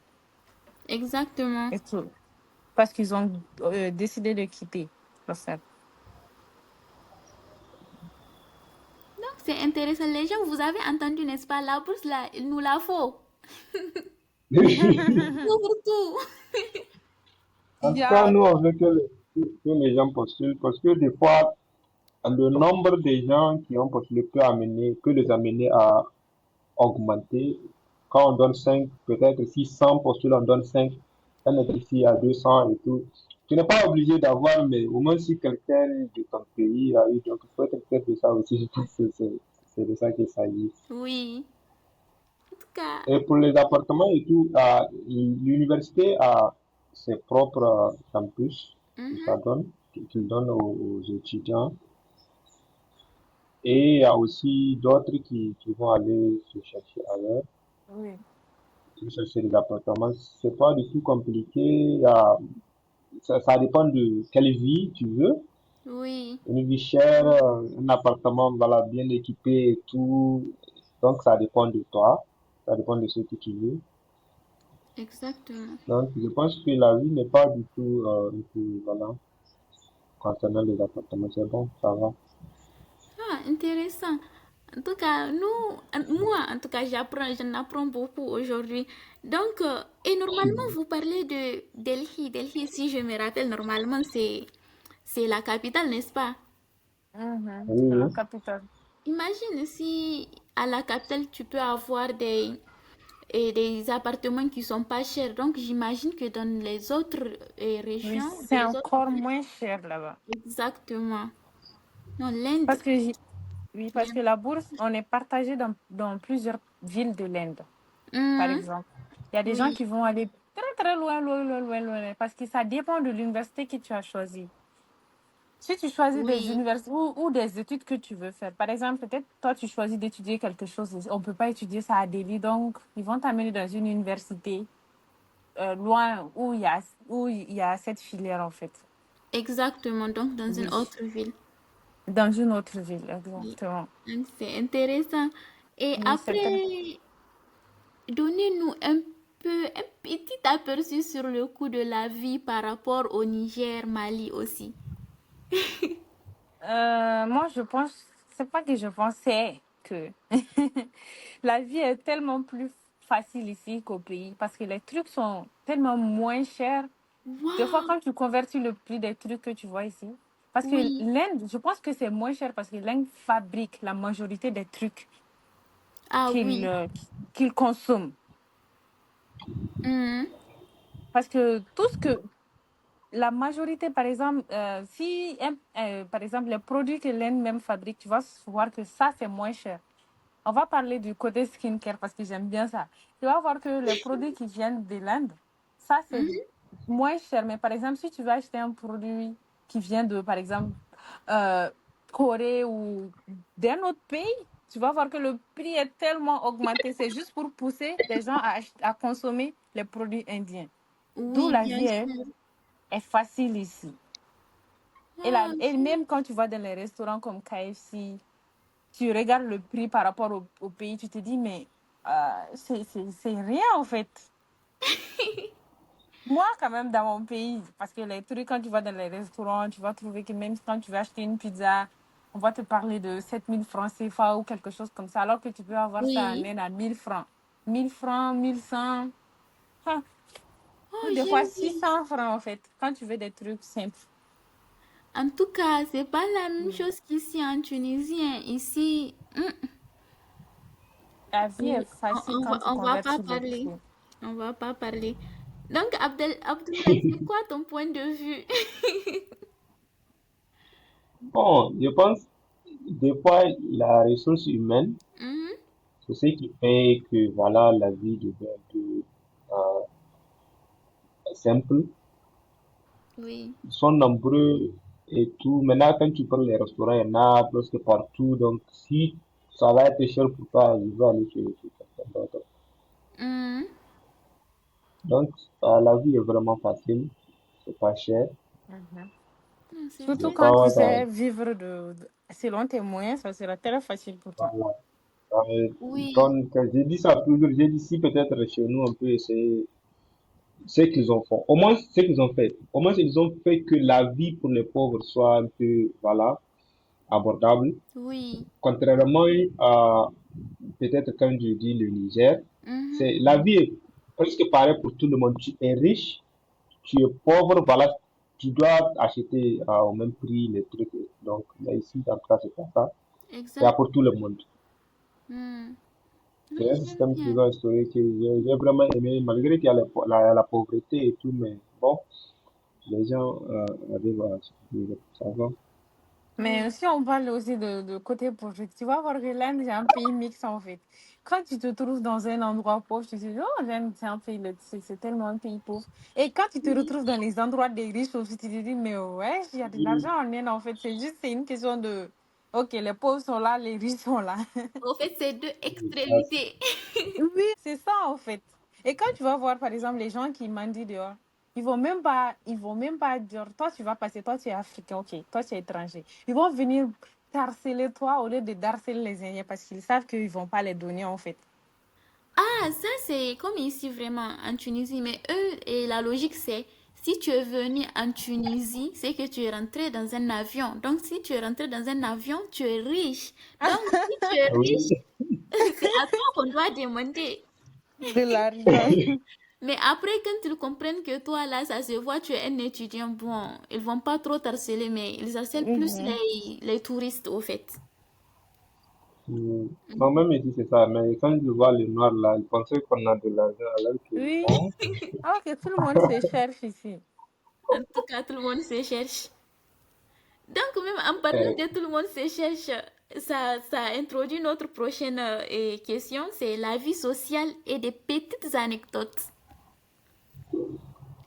Exactement. et tout, parce qu'ils ont décidé de quitter. L'hostel. Donc, c'est intéressant. Les gens, vous avez entendu, n'est-ce pas? La bourse, là, il nous la faut. Pour tout. En tout cas, Yeah. nous, on veut que les gens postulent parce que des fois, le nombre de gens qui ont postulé peut les amener à augmenter. Quand on donne 5, peut-être si 100 postulent, on donne 5, on est ici à 200 et tout. Tu n'es pas obligé d'avoir, mais au moins si quelqu'un de ton pays a eu, donc il faut être peut-être de ça aussi, je pense que c'est de ça qu'il s'agit. Oui. En tout cas, Et pour les appartements et tout, l'université a ses propres campus mhm, qu'il donne aux étudiants. Et il y a aussi d'autres qui vont aller se chercher ailleurs, Oui. se chercher des appartements. C'est pas du tout compliqué. Ça dépend de quelle vie tu veux. oui, Une vie chère, un appartement, voilà, bien équipé et tout. Donc, ça dépend de toi. Ça dépend de ce que tu veux. exactement. Donc, je pense que la vie n'est pas du tout, voilà, concernant les appartements. C'est bon, ça va. Ah, intéressant. En tout cas, moi, en tout cas, j'en apprends beaucoup aujourd'hui. Donc, et normalement, vous parlez de Delhi. Delhi, si je me rappelle, normalement, c'est la capitale, n'est-ce pas? Mhm. Oui, C'est la oui. capitale. Imagine si à la capitale, tu peux avoir des appartements qui sont pas chers. Donc, j'imagine que dans les autres Oui, régions, c'est les autres encore villes, moins cher là-bas. exactement. Non, l'Inde. Parce que, oui, parce que la bourse, on est partagé dans plusieurs villes de l'Inde, par Mhm, exemple. Il y a des gens oui, qui vont aller très, très loin, loin, loin, loin, loin, parce que ça dépend de l'université que tu as choisi. Si tu choisis des oui, universités ou des études que tu veux faire, par exemple, peut-être toi, tu choisis d'étudier quelque chose, on ne peut pas étudier ça à Delhi, donc ils vont t'amener dans une université loin où il y a cette filière, en fait. exactement. Donc, dans une Oui. autre ville. Dans une autre ville, Oui. exactement. Donc, c'est intéressant. Et Oui, c'est très... après, donnez-nous un peu, un petit aperçu sur le coût de la vie par rapport au Niger, Mali aussi. Moi, je pense, c'est pas que je pense, c'est que la vie est tellement plus facile ici qu'au pays parce que les trucs sont tellement moins chers. Des fois, Waouh! quand tu convertis le prix des trucs que tu vois ici, parce que Oui. l'Inde, je pense que c'est moins cher parce que l'Inde fabrique la majorité des trucs Ah qu'il oui. euh, qu'il consomme. Mhm. Parce que tout ce que la majorité, par exemple, par exemple, les produits que l'Inde même fabrique, tu vas voir que ça, c'est moins cher. On va parler du côté skincare parce que j'aime bien ça. Tu vas voir que les produits qui viennent de l'Inde, ça, c'est Mhm. moins cher. Mais par exemple, si tu veux acheter un produit qui vient de, par exemple, euh, Corée ou d'un autre pays, tu vas voir que le prix est tellement augmenté. C'est juste pour pousser les gens à consommer les produits indiens. D'où Oui, la bien vie sûr. est facile ici. Ah, Et même quand tu vas dans les restaurants comme KFC, tu regardes le prix par rapport au pays, tu te dis, mais c'est rien en fait. Moi, quand même, dans mon pays, parce que les trucs, quand tu vas dans les restaurants, tu vas trouver que même quand tu vas acheter une pizza, on va te parler de 7 000 francs CFA ou quelque chose comme ça, alors que tu peux avoir ça en oui. Inde à 1 000 francs. 1 000 francs, 1 100, hein, ou Oh, des fois j'ai six vu. cents francs en fait, quand tu veux des trucs simples. En tout cas, c'est pas la même Mm. chose qu'ici en Tunisie, hein. Ici, La vie est facile quand tu on va pas convertis le parler. prix. On va pas parler. Donc, Abdoulaye, c'est quoi ton point de vue? Bon, je pense, des fois, la ressource humaine, Mhm. c'est ce qui fait que, voilà, la vie devient un peu simple. Oui, Ils sont nombreux et tout. Maintenant, quand tu prends les restaurants, il y en a presque partout. Donc, si ça va être cher pour toi, je vais aller chez quelqu'un d'autre. mhm. Donc, la vie est vraiment facile. C'est pas cher. Mhm. Ah, c'est Des Surtout vrai. quand fois, tu ouais, sais vivre selon tes moyens, ça sera très facile pour toi. voilà. Oui, Quand j'ai dit ça toujours, j'ai dit si peut-être chez nous on peut essayer ce qu'ils ont fait. Au moins, ce qu'ils ont fait. Au moins, ils ont fait que la vie pour les pauvres soit un peu, voilà, abordable. oui. Contrairement à, peut-être quand je dis le Niger, Mhm. c'est, la vie est presque pareille pour tout le monde. Tu es riche, tu es pauvre, voilà, tu dois acheter au même prix les trucs. Donc, là, ici, en tout cas, c'est pas ça. C'est Exact. pour tout le monde. Hmm. Oui, C'est un j'aime système bien. qu'ils ont instauré que j'ai vraiment aimé, malgré qu'il y a la pauvreté et tout, mais bon, les gens arrivent à se débrouiller, ça va. Mais Oui. si on parle aussi de côté politique, tu vas voir que l'Inde, c'est un pays mixte en fait. Quand tu te trouves dans un endroit pauvre, tu te dis, oh, l'Inde, c'est un pays, c'est tellement un pays pauvre. Et quand tu te Oui. retrouves dans les endroits des riches aussi, tu te dis, mais ouais, il y a de Oui, l'argent en Inde en fait. C'est une question de, ok, les pauvres sont là, les riches sont là. En fait, c'est deux oui, ça, extrémités. Oui, c'est ça en fait. Et quand tu vas voir par exemple les gens qui mendient dehors, ils vont même pas dire, toi tu vas passer, toi tu es africain, ok, toi tu es étranger. Ils vont venir harceler toi au lieu de harceler les Indiens parce qu'ils savent qu'ils vont pas les donner en fait. Ah, ça c'est comme ici vraiment en Tunisie, mais eux, et la logique c'est, si tu es venu en Tunisie, c'est que tu es rentré dans un avion. Donc si tu es rentré dans un avion, tu es riche. Donc si tu es oui, riche, c'est à toi qu'on doit demander. De l'argent. Mais après, quand ils comprennent que toi là, ça se voit, tu es un étudiant, bon, ils vont pas trop t'harceler, mais ils harcèlent plus Mhm. les touristes au fait. oui. Non, même ici, c'est ça. Mais quand je vois les noirs là, ils pensaient qu'on a de l'argent alors que Oui. bon. Alors que tout le monde se cherche ici. En tout cas, tout le monde se cherche. Donc, même en parlant euh, de tout le monde se cherche, ça introduit notre prochaine question, c'est la vie sociale et des petites anecdotes.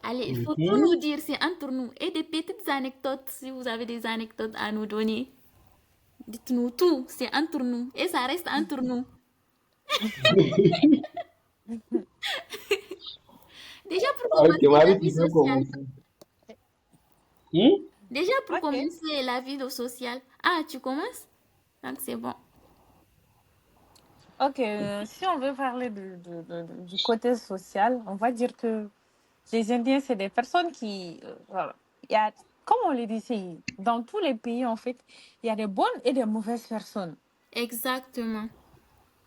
Allez, il faut tout mhm. nous dire, c'est entre nous. Et des petites anecdotes, si vous avez des anecdotes à nous donner. Dites-nous tout, c'est entre nous. Et ça reste entre nous. Déjà pour Ok, commencer, la Marie, vie tu peux sociale. commencer. Hmm? Déjà pour Ok. commencer, la vie sociale. Ah, tu commences? Donc c'est bon. Ok, si on veut parler du côté social, on va dire que les Indiens, c'est des personnes qui, voilà, il y a, comme on le dit, dans tous les pays, en fait, il y a des bonnes et des mauvaises personnes. Exactement.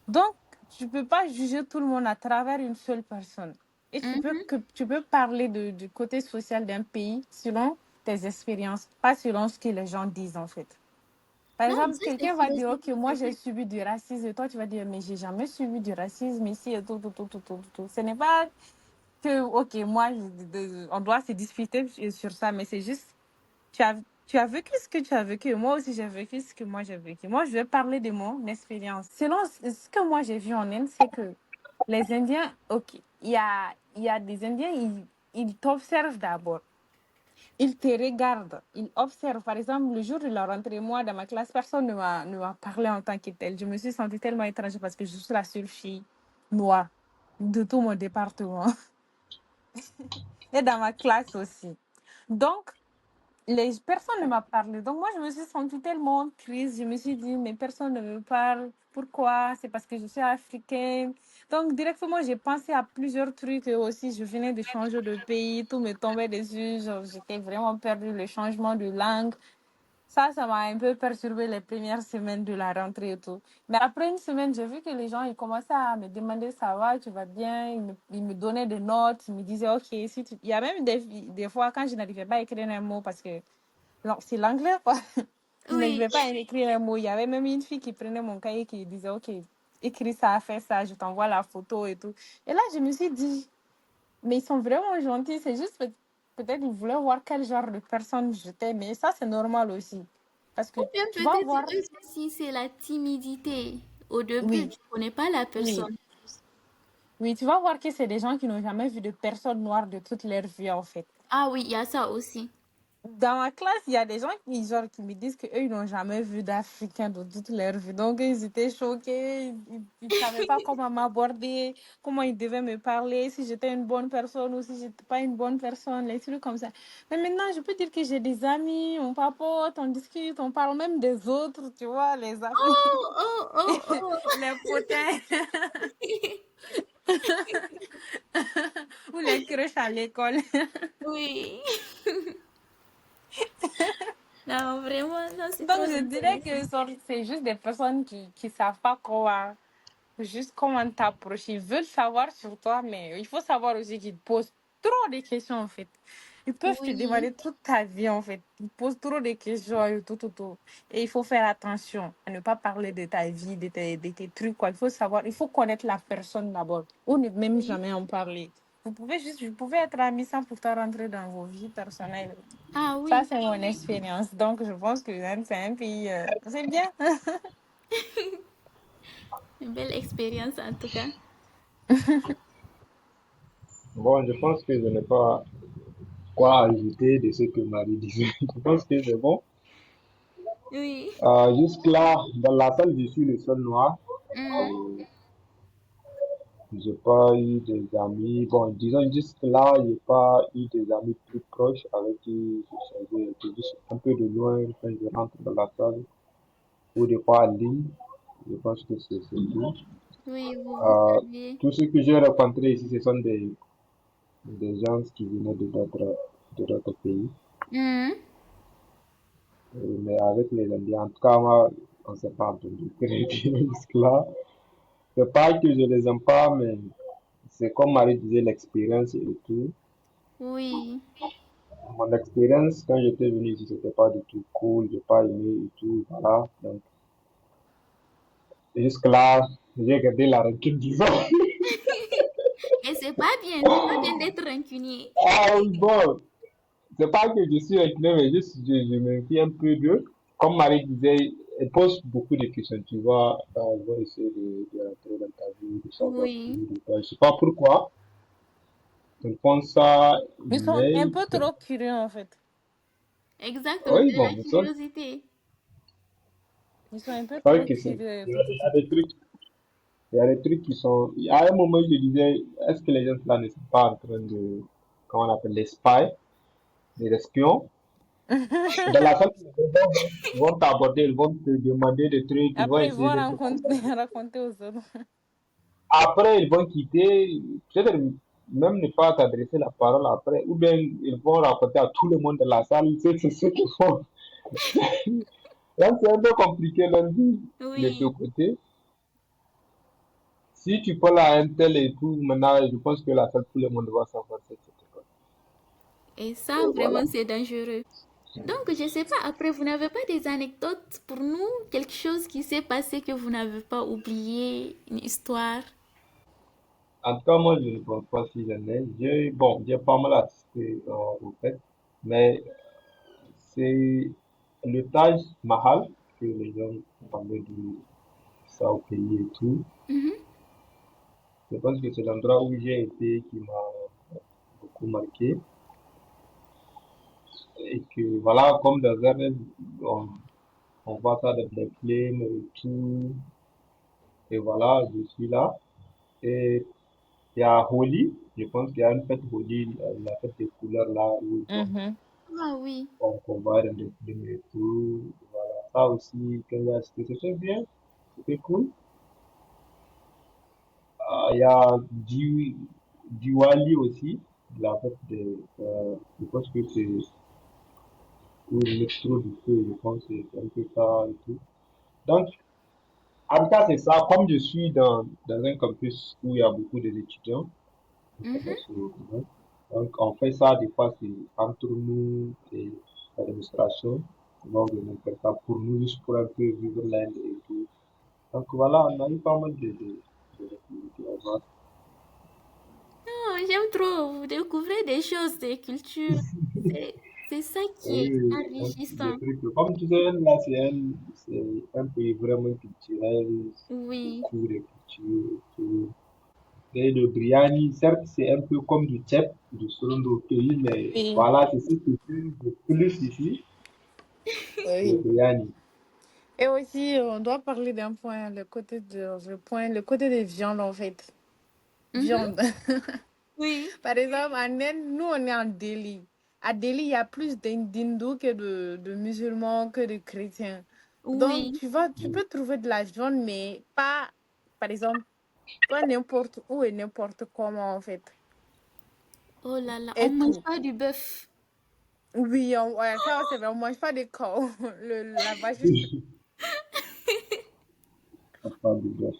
Donc, tu peux pas juger tout le monde à travers une seule personne. Et Mhm. tu peux parler du côté social d'un pays selon tes expériences, pas selon ce que les gens disent, en fait. Par Non, exemple, ça c'est quelqu'un va dire, OK, philosophique, moi c'est j'ai vrai. subi du racisme, et toi tu vas dire, mais j'ai jamais subi du racisme ici et tout, tout, tout, tout, tout, tout. Ce n'est pas que, ok, moi, on doit se disputer sur ça, mais c'est juste, tu as, tu as vécu ce que tu as vécu. Moi aussi, j'ai vécu ce que moi j'ai vécu. Moi, je vais parler de mon expérience. Selon ce que moi j'ai vu en Inde, c'est que les Indiens, ok, il y a des Indiens, ils t'observent d'abord. Ils te regardent, ils observent. Par exemple, le jour de la rentrée, moi, dans ma classe, personne ne m'a parlé en tant que telle. Je me suis sentie tellement étrange parce que je suis la seule fille noire de tout mon département et dans ma classe aussi. Donc, les personnes ne m'ont parlé. Donc, moi, je me suis sentie tellement triste. Je me suis dit, mais personne ne me parle. Pourquoi? C'est parce que je suis africaine. Donc, directement, j'ai pensé à plusieurs trucs. Et aussi, je venais de changer de pays. Tout me tombait dessus. Genre, j'étais vraiment perdue. Le changement de langue. Ça m'a un peu perturbé les premières semaines de la rentrée et tout. Mais après une semaine, j'ai vu que les gens, ils commençaient à me demander, ça va, tu vas bien? Ils me donnaient des notes. Ils me disaient, OK, si tu... Il y a même des fois, quand je n'arrivais pas à écrire un mot, parce que non, c'est l'anglais, quoi. Je Oui. n'arrivais pas à écrire un mot. Il y avait même une fille qui prenait mon cahier qui disait, OK, écris ça, fais ça, je t'envoie la photo et tout. Et là, je me suis dit, mais ils sont vraiment gentils. C'est juste peut-être ils voulaient voir quel genre de personne j'étais. Mais ça, c'est normal aussi. Parce que Ou bien tu vas peut-être voir, eux aussi, c'est la timidité. Au début, oui, tu connais pas la oui, personne. oui, tu vas voir que c'est des gens qui n'ont jamais vu de personne noire de toute leur vie, en fait. Ah oui, il y a ça aussi. Dans ma classe, il y a des gens qui me disent qu'eux, ils n'ont jamais vu d'Africains de toute leur vie. Donc, ils étaient choqués. Ils ne savaient pas comment m'aborder, comment ils devaient me parler, si j'étais une bonne personne ou si je n'étais pas une bonne personne, les trucs comme ça. Mais maintenant, je peux dire que j'ai des amis, on papote, on discute, on parle même des autres, tu vois, les Africains, Oh, oh, oh, oh. les potins ou les crèches à l'école. Oui. Non, vraiment, non, c'est Donc, trop je dirais intéressant. que c'est juste des personnes qui savent pas quoi. Juste comment t'approcher. Ils veulent savoir sur toi, mais il faut savoir aussi qu'ils te posent trop de questions, en fait. Ils peuvent te Oui. demander toute ta vie, en fait. Ils posent trop de questions et tout, tout, tout. Et il faut faire attention à ne pas parler de ta vie, de tes trucs, quoi. Il faut savoir, il faut connaître la personne d'abord. Ou ne même Oui. jamais en parler. Vous pouvez être amis sans pourtant rentrer dans vos vies personnelles. Ah Ça, oui, c'est mon expérience. Donc, je pense que l'Inde, c'est un pays, c'est bien. une belle expérience en tout cas. Bon, je pense que je n'ai pas quoi ajouter de ce que Marie disait. Je pense que c'est bon. Oui. Jusque-là, dans la salle, je suis le seul noir. Mhm. J'ai pas eu des amis. Bon, disons jusque-là, j'ai pas eu des amis plus proches avec qui je savais juste un peu de loin quand je rentre dans la salle ou des fois en ligne. Je pense que c'est tout. Oui, vous Euh, savez. Tous ceux que j'ai rencontrés ici, ce sont des gens qui venaient de d'autres pays. Mhm. Mais avec les Indiens, en tout cas, moi, on s'est pas entendu très bien jusque-là. C'est pas que je les aime pas, mais c'est comme Marie disait, l'expérience et tout. Oui. Mon expérience, quand j'étais venu ici, c'était pas du tout cool, j'ai pas aimé et tout, voilà. Donc, jusque-là, j'ai gardé la rancune, disons. Et c'est pas bien d'être rancunier. Ah oui, bon, c'est pas que je suis incliné, mais juste, je me fie un peu d'eux. Comme Marie disait, elle pose beaucoup de questions, tu vois, elle va essayer de rentrer dans ta vie, de savoir Oui. plus de toi. Je sais pas pourquoi, ils font ça, Ils sont mais un peu trop curieux, en fait. Exactement, oui, c'est bon, la mais ça, curiosité. Ils sont un peu c'est vrai trop que curieux. il Tout, tout, y tout, a tout, des tout. trucs. Il y a des trucs qui sont. À un moment, je disais, est-ce que les gens là ne sont pas en train de, comment on appelle, les spies, les espions? Dans la salle, les gens vont t'aborder, ils vont te demander des trucs, ils vont Après, ils essayer vont de te comprendre. raconter aux autres. Après, ils vont quitter, peut-être même ne pas t'adresser la parole après, ou bien ils vont raconter à tout le monde de la salle, c'est ce qu'ils font. Là, c'est un peu compliqué lundi, les deux Oui. côtés. Si tu parles à un tel et tout, maintenant, je pense que la salle, tout le monde va savoir ce que c'est. Et ça, Et voilà. vraiment, c'est dangereux. Donc, je sais pas, après, vous n'avez pas des anecdotes pour nous? Quelque chose qui s'est passé que vous n'avez pas oublié? Une histoire? En tout cas, moi, je ne pense pas si j'en ai. J'ai pas mal assisté au fait, mais c'est le Taj Mahal que les gens parlaient de ça au pays et tout. Mhm. Je pense que c'est l'endroit où j'ai été qui m'a beaucoup marqué. Et que voilà, comme dans un rêve, on, on voit ça dans les films et tout. Et voilà, je suis là. Et il y a Holi, je pense qu'il y a une fête Holi, la fête des couleurs là où Mhm. Ah oui. on va dans des films et tout. Voilà, ça aussi, quand j'ai assisté, c'était bien, c'était cool. Il y a Diwali aussi, la fête de, je pense que c'est où ils mettent trop du feu, je pense que c'est un peu ça et tout. Donc, en tout cas, c'est ça. Comme je suis dans un campus où il y a beaucoup d'étudiants, Mhm. donc, on fait ça des fois, c'est entre nous et l'administration. Donc, on fait ça pour nous, juste pour un peu vivre l'Inde et tout. Donc, voilà, on a eu pas mal de activités à voir. Oh, j'aime trop. Vous découvrez des choses, des cultures. C'est ça qui est Oui, des enrichissant. trucs. Comme tu sais, là, c'est un pays vraiment culturel, Oui. beaucoup de culture et tout. Et le biryani, certes, c'est un peu comme du tchèp, selon nos pays, mais Oui, voilà, c'est ce qui fait le plus ici, le oui. biryani. Et aussi, on doit parler d'un point, le côté des viandes en fait. Mhm. Viande. Oui. Par exemple, en Inde, nous, on est en Delhi. À Delhi, il y a plus d'hindous que de musulmans, que de chrétiens. Donc, Oui. tu peux trouver de la viande, mais pas, par exemple, pas n'importe où et n'importe comment, en fait. Oh là là, on Et mange tout. pas du bœuf. Oui, ouais, ça, c'est vrai, on mange pas de cow. La vache. Pas de bœuf.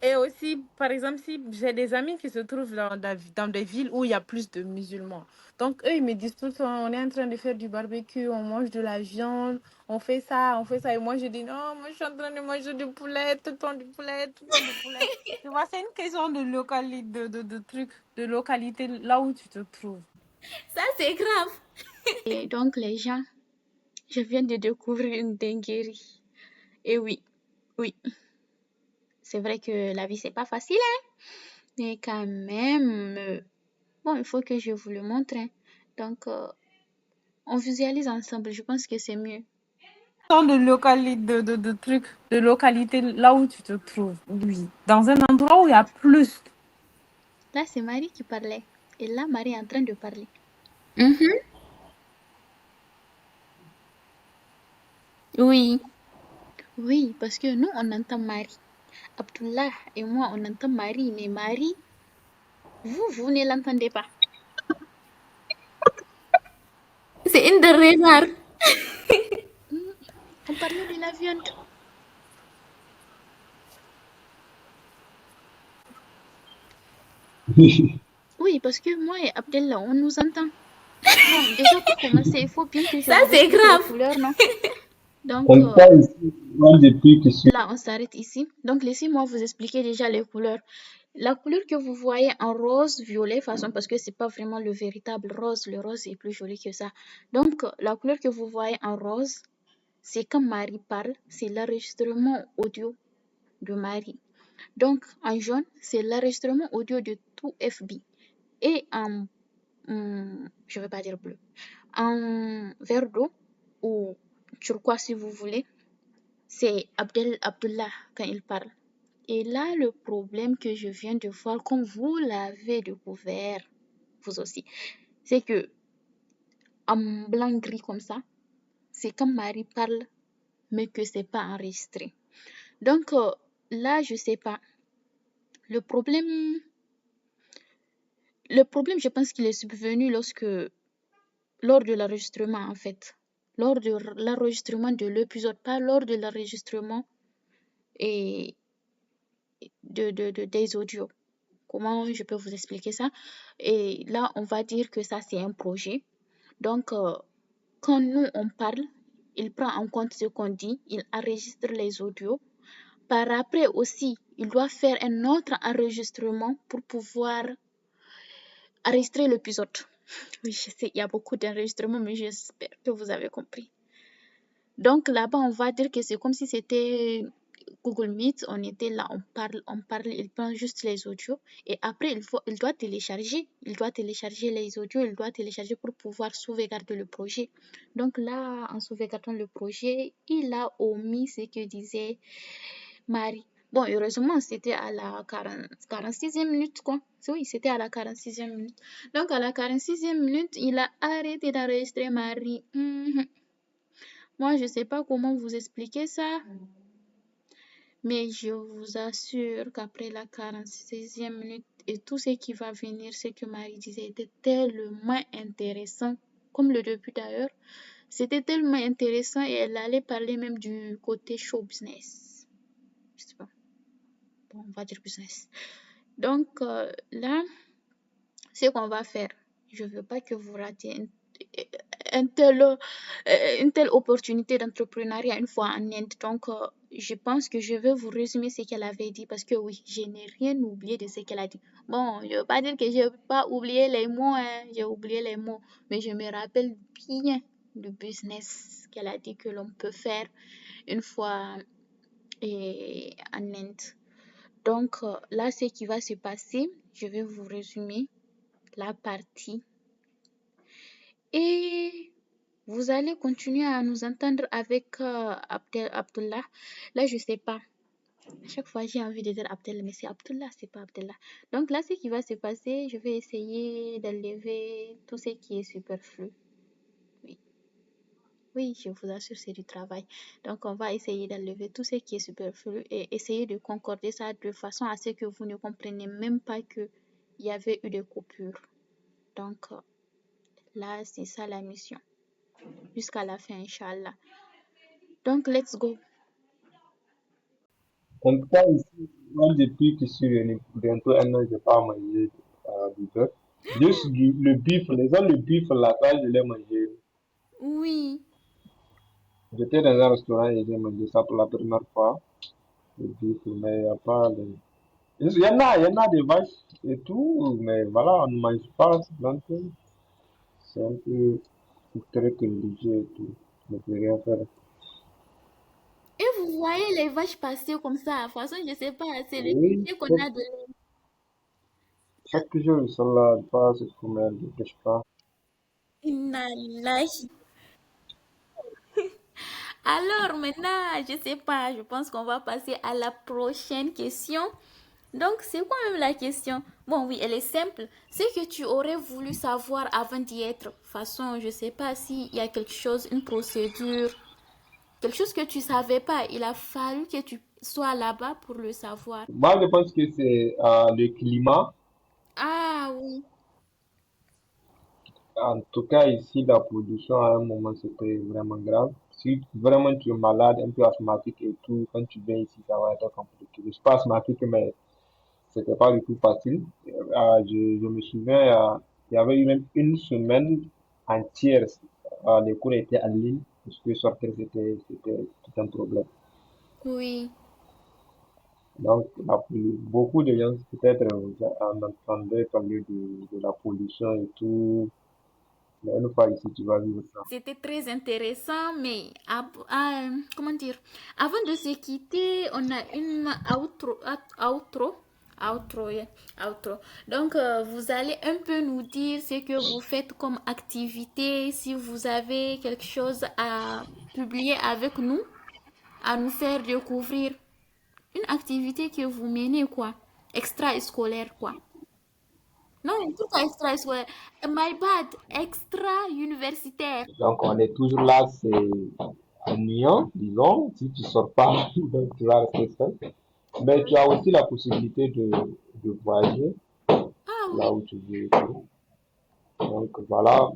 Et aussi, par exemple, si j'ai des amis qui se trouvent dans des villes où il y a plus de musulmans. Donc, eux, ils me disent tout le temps, on est en train de faire du barbecue, on mange de la viande, on fait ça, on fait ça. Et moi, je dis, non, moi, je suis en train de manger du poulet, tout le temps du poulet, tout le temps du poulet. Tu vois, c'est une question de localité, de trucs, de localité, là où tu te trouves. Ça, c'est grave. Et donc, les gens, je viens de découvrir une dinguerie. Et oui, oui, c'est vrai que la vie, c'est pas facile, hein. Mais quand même, bon, il faut que je vous le montre, hein. Donc, on visualise ensemble. Je pense que c'est mieux. De localité, de trucs, de localité, là où tu te trouves. Oui. Dans un endroit où il y a plus. Là, c'est Marie qui parlait. Et là, Marie est en train de parler. Mhm. Oui. Oui, parce que nous, on entend Marie. Abdullah et moi, on entend Marie. Mais Marie, vous ne l'entendez pas. C'est une denrée rare. Hmm, on parlait de la viande. Oui, parce que moi et Abdullah, on nous entend. Bon, déjà pour commencer, il faut bien que je Ça, vous c'est explique les grave. couleurs, non? Donc, En tout cas, ici, moi, depuis que je suis là, on s'arrête ici. Donc, laissez-moi vous expliquer déjà les couleurs. La couleur que vous voyez en rose, violet, façon, parce que c'est pas vraiment le véritable rose. Le rose est plus joli que ça. Donc, la couleur que vous voyez en rose, c'est quand Marie parle, c'est l'enregistrement audio de Marie. Donc, en jaune, c'est l'enregistrement audio de tout FB. Et en, je vais pas dire bleu, en vert d'eau, ou turquoise si vous voulez, c'est Abdullah quand il parle. Et là, le problème que je viens de voir, comme vous l'avez découvert, vous aussi, c'est que en blanc-gris comme ça, c'est quand Marie parle, mais que c'est pas enregistré. Donc là, je sais pas. Le problème, le problème, je pense qu'il est subvenu lors de l'enregistrement en fait, lors de l'enregistrement de l'épisode, pas lors de l'enregistrement et des audios. Comment je peux vous expliquer ça? Et là, on va dire que ça, c'est un projet. Donc, quand nous, on parle, il prend en compte ce qu'on dit, il enregistre les audios. Par après aussi, il doit faire un autre enregistrement pour pouvoir enregistrer l'épisode. Oui, je sais, il y a beaucoup d'enregistrements, mais j'espère que vous avez compris. Donc là-bas, on va dire que c'est comme si c'était Google Meet, on était là, on parle, il prend juste les audios et après il doit télécharger les audios, il doit télécharger pour pouvoir sauvegarder le projet. Donc là, en sauvegardant le projet, il a omis ce que disait Marie. Bon, heureusement, c'était à la 46e minute, quoi. Oui, c'était à la 46e minute. Donc, à la 46e minute, il a arrêté d'enregistrer Marie. Moi, je sais pas comment vous expliquer ça, mais je vous assure qu'après la 46e minute et tout ce qui va venir, ce que Marie disait était tellement intéressant, comme le début d'ailleurs. C'était tellement intéressant et elle allait parler même du côté show business. Je sais pas. Bon, on va dire business. Donc là, ce qu'on va faire, je veux pas que vous ratiez une telle opportunité d'entrepreneuriat une fois en Inde. Donc, je pense que je vais vous résumer ce qu'elle avait dit parce que oui, je n'ai rien oublié de ce qu'elle a dit. Bon, je ne veux pas dire que je n'ai pas oublié les mots, hein, j'ai oublié les mots, mais je me rappelle bien du business qu'elle a dit que l'on peut faire une fois en Inde. Donc, là, ce qui va se passer, je vais vous résumer la partie et vous allez continuer à nous entendre avec Abdullah. Là, je sais pas. À chaque fois, j'ai envie de dire Abdullah, mais c'est Abdullah, c'est pas Abdullah. Donc là, ce qui va se passer, je vais essayer d'enlever tout ce qui est superflu. Oui. Oui, je vous assure, c'est du travail. Donc, on va essayer d'enlever tout ce qui est superflu et essayer de concorder ça de façon à ce que vous ne compreniez même pas qu'il y avait eu des coupures. Donc, là, c'est ça la mission. Jusqu'à la fin, Inch'Allah. Donc, let's go. En tout cas, ici, moi, depuis que je suis venu, bientôt un an, je n'ai pas mangé du bœuf. Juste le bif, les autres, le bif, là, ça, je l'ai mangé. Oui. J'étais dans un restaurant et j'ai mangé ça pour la première fois, le bif, mais il n'y a pas de... il y en a des vaches et tout, mais voilà, on ne mange pas, donc c'est un peu très religieux et tout, je ne peux rien faire. Et vous voyez les vaches passer comme ça. De toute façon, je sais pas, c'est le Oui, cliché qu'on a de chaque jour, ils sont là, pas se promettre, ne pêche pas. l'âge. Alors maintenant, je sais pas, je pense qu'on va passer à la prochaine question. Donc, c'est quoi même la question? Bon, oui, elle est simple. Ce que tu aurais voulu savoir avant d'y être. De toute façon, je sais pas s'il y a quelque chose, une procédure, quelque chose que tu savais pas. Il a fallu que tu sois là-bas pour le savoir. Moi, je pense que c'est le climat. Ah oui, En tout cas, ici, la pollution, à un moment, c'était vraiment grave. Si vraiment tu es malade, un peu asthmatique et tout, quand tu viens ici, ça va être compliqué. Je suis pas asthmatique, mais c'était pas du tout facile. Je me souviens, il y avait eu même une semaine entière, les cours étaient en ligne, parce que sortir, c'était tout un problème. oui. Donc, beaucoup de gens, peut-être, en entendaient parler de la pollution et tout. Mais une fois ici, tu vas vivre ça. C'était très intéressant, mais comment dire, avant de se quitter, on a une yeah, outro. Donc, vous allez un peu nous dire ce que vous faites comme activité, si vous avez quelque chose à publier avec nous, à nous faire découvrir une activité que vous menez, quoi, extra-scolaire, quoi. Non, tout extra-scolaire. My bad, extra-universitaire. Donc, on est toujours là, c'est ennuyant, disons, si tu sors pas, donc tu vas rester seul. Mais tu as aussi la possibilité de voyager Ah là oui. où tu veux. Et tout. Donc, voilà.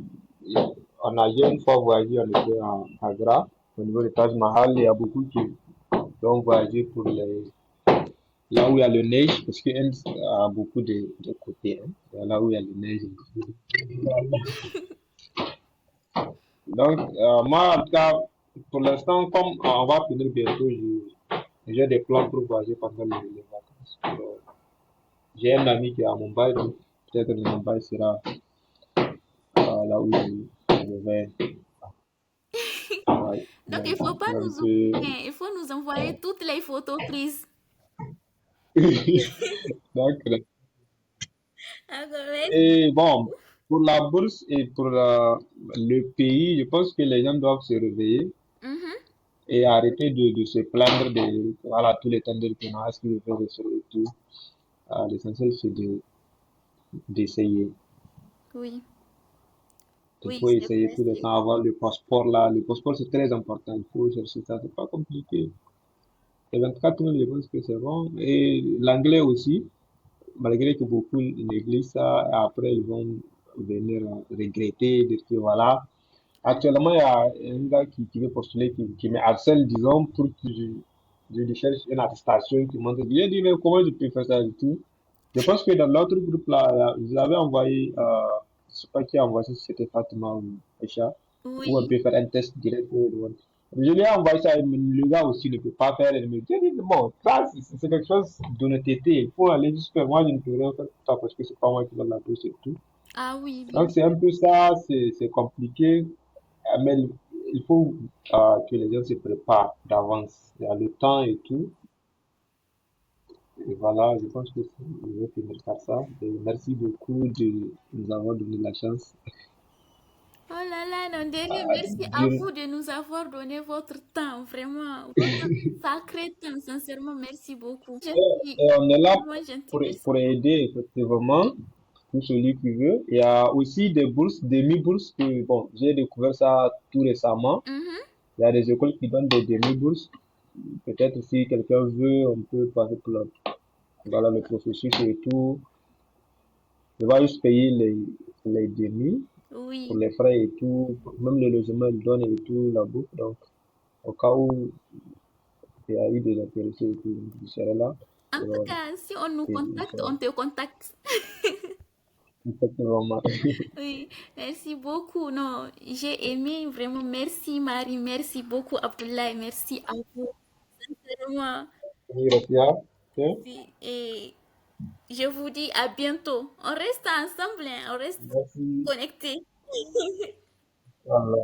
On a j'ai une fois voyagé, on était à Agra, au niveau de Taj Mahal, il y a beaucoup qui ont voyagé pour là où il y a le neige, parce qu'Inde a beaucoup de côtés, hein. Là où il y a le neige. Donc, moi, en tout cas, pour l'instant, comme on va finir bientôt, j'ai des plans pour voyager pendant les vacances. J'ai un ami qui est à Mumbai, donc peut-être que Mumbai sera là où je vais. Ouais, Donc, il faut pas c'est un nous peu. oublier. Il faut nous envoyer toutes les photos prises. Donc, D'accord, merci. et bon, pour la bourse et pour le pays, je pense que les gens doivent se réveiller Mhm. et arrêter de se plaindre de voilà, tous les tenders qu'on a, est-ce qu'ils veulent réussir et tout. L'essentiel, c'est d'essayer. Oui, Il oui, faut c'est essayer vrai. tout le temps, avoir le passeport là. Le passeport, c'est très important. Il faut chercher ça, c'est pas compliqué. Et 24 000, je pense que c'est bon. Et l'anglais aussi, malgré que beaucoup négligent ça, et après ils vont venir regretter, dire que voilà. Actuellement, il y a un gars qui veut postuler, qui me harcèle, disons, pour que je lui cherche une attestation qui montre. Il a dit, mais comment je peux faire ça et tout? Je pense que dans l'autre groupe là, vous avez envoyé, je sais pas qui a envoyé, si c'était Fatima ou Aisha, où on Oui, peut faire un test direct. Je lui ai envoyé ça, et le gars aussi ne peut pas faire. Il me dit, bon, ça, c'est quelque chose d'honnêteté. Il faut aller jusqu'à moi, je ne peux rien faire pour ça parce que c'est pas moi qui donne la bourse et tout. ah oui, Donc, oui. c'est un peu ça, c'est compliqué. Mais il faut que les gens se préparent d'avance. Il y a le temps et tout. Et voilà, je pense que je vais finir par ça. Et merci beaucoup de nous avoir donné la chance. Oh là là, non, Délé, merci à Dur- vous de nous avoir donné votre temps, vraiment, votre sacré temps, sincèrement, merci beaucoup. Gentil, Et on est là vraiment gentil, merci. pour aider, effectivement, tout celui qui veut. Il y a aussi des bourses, demi-bourses, que, bon, j'ai découvert ça tout récemment. Mhm. Il y a des écoles qui donnent des demi-bourses. Peut-être si quelqu'un veut, on peut passer pour voilà, le processus et tout. Je vais juste payer les demi pour Oui, les frais et tout. Même le logement, ils donnent et tout, la bouffe. Donc, au cas où il y a eu des intéressés et tout, je serai là en pour tout cas, si on nous payer contacte, ça. on te contacte. Effectivement. Oui, merci beaucoup. Non, j'ai aimé vraiment. Merci Marie, merci beaucoup Abdoulaye, merci à vous. Sincèrement. Oui, Rafia. Ok. Oui, et je vous dis à bientôt. On reste ensemble, hein, on reste Merci. connectés. Voilà.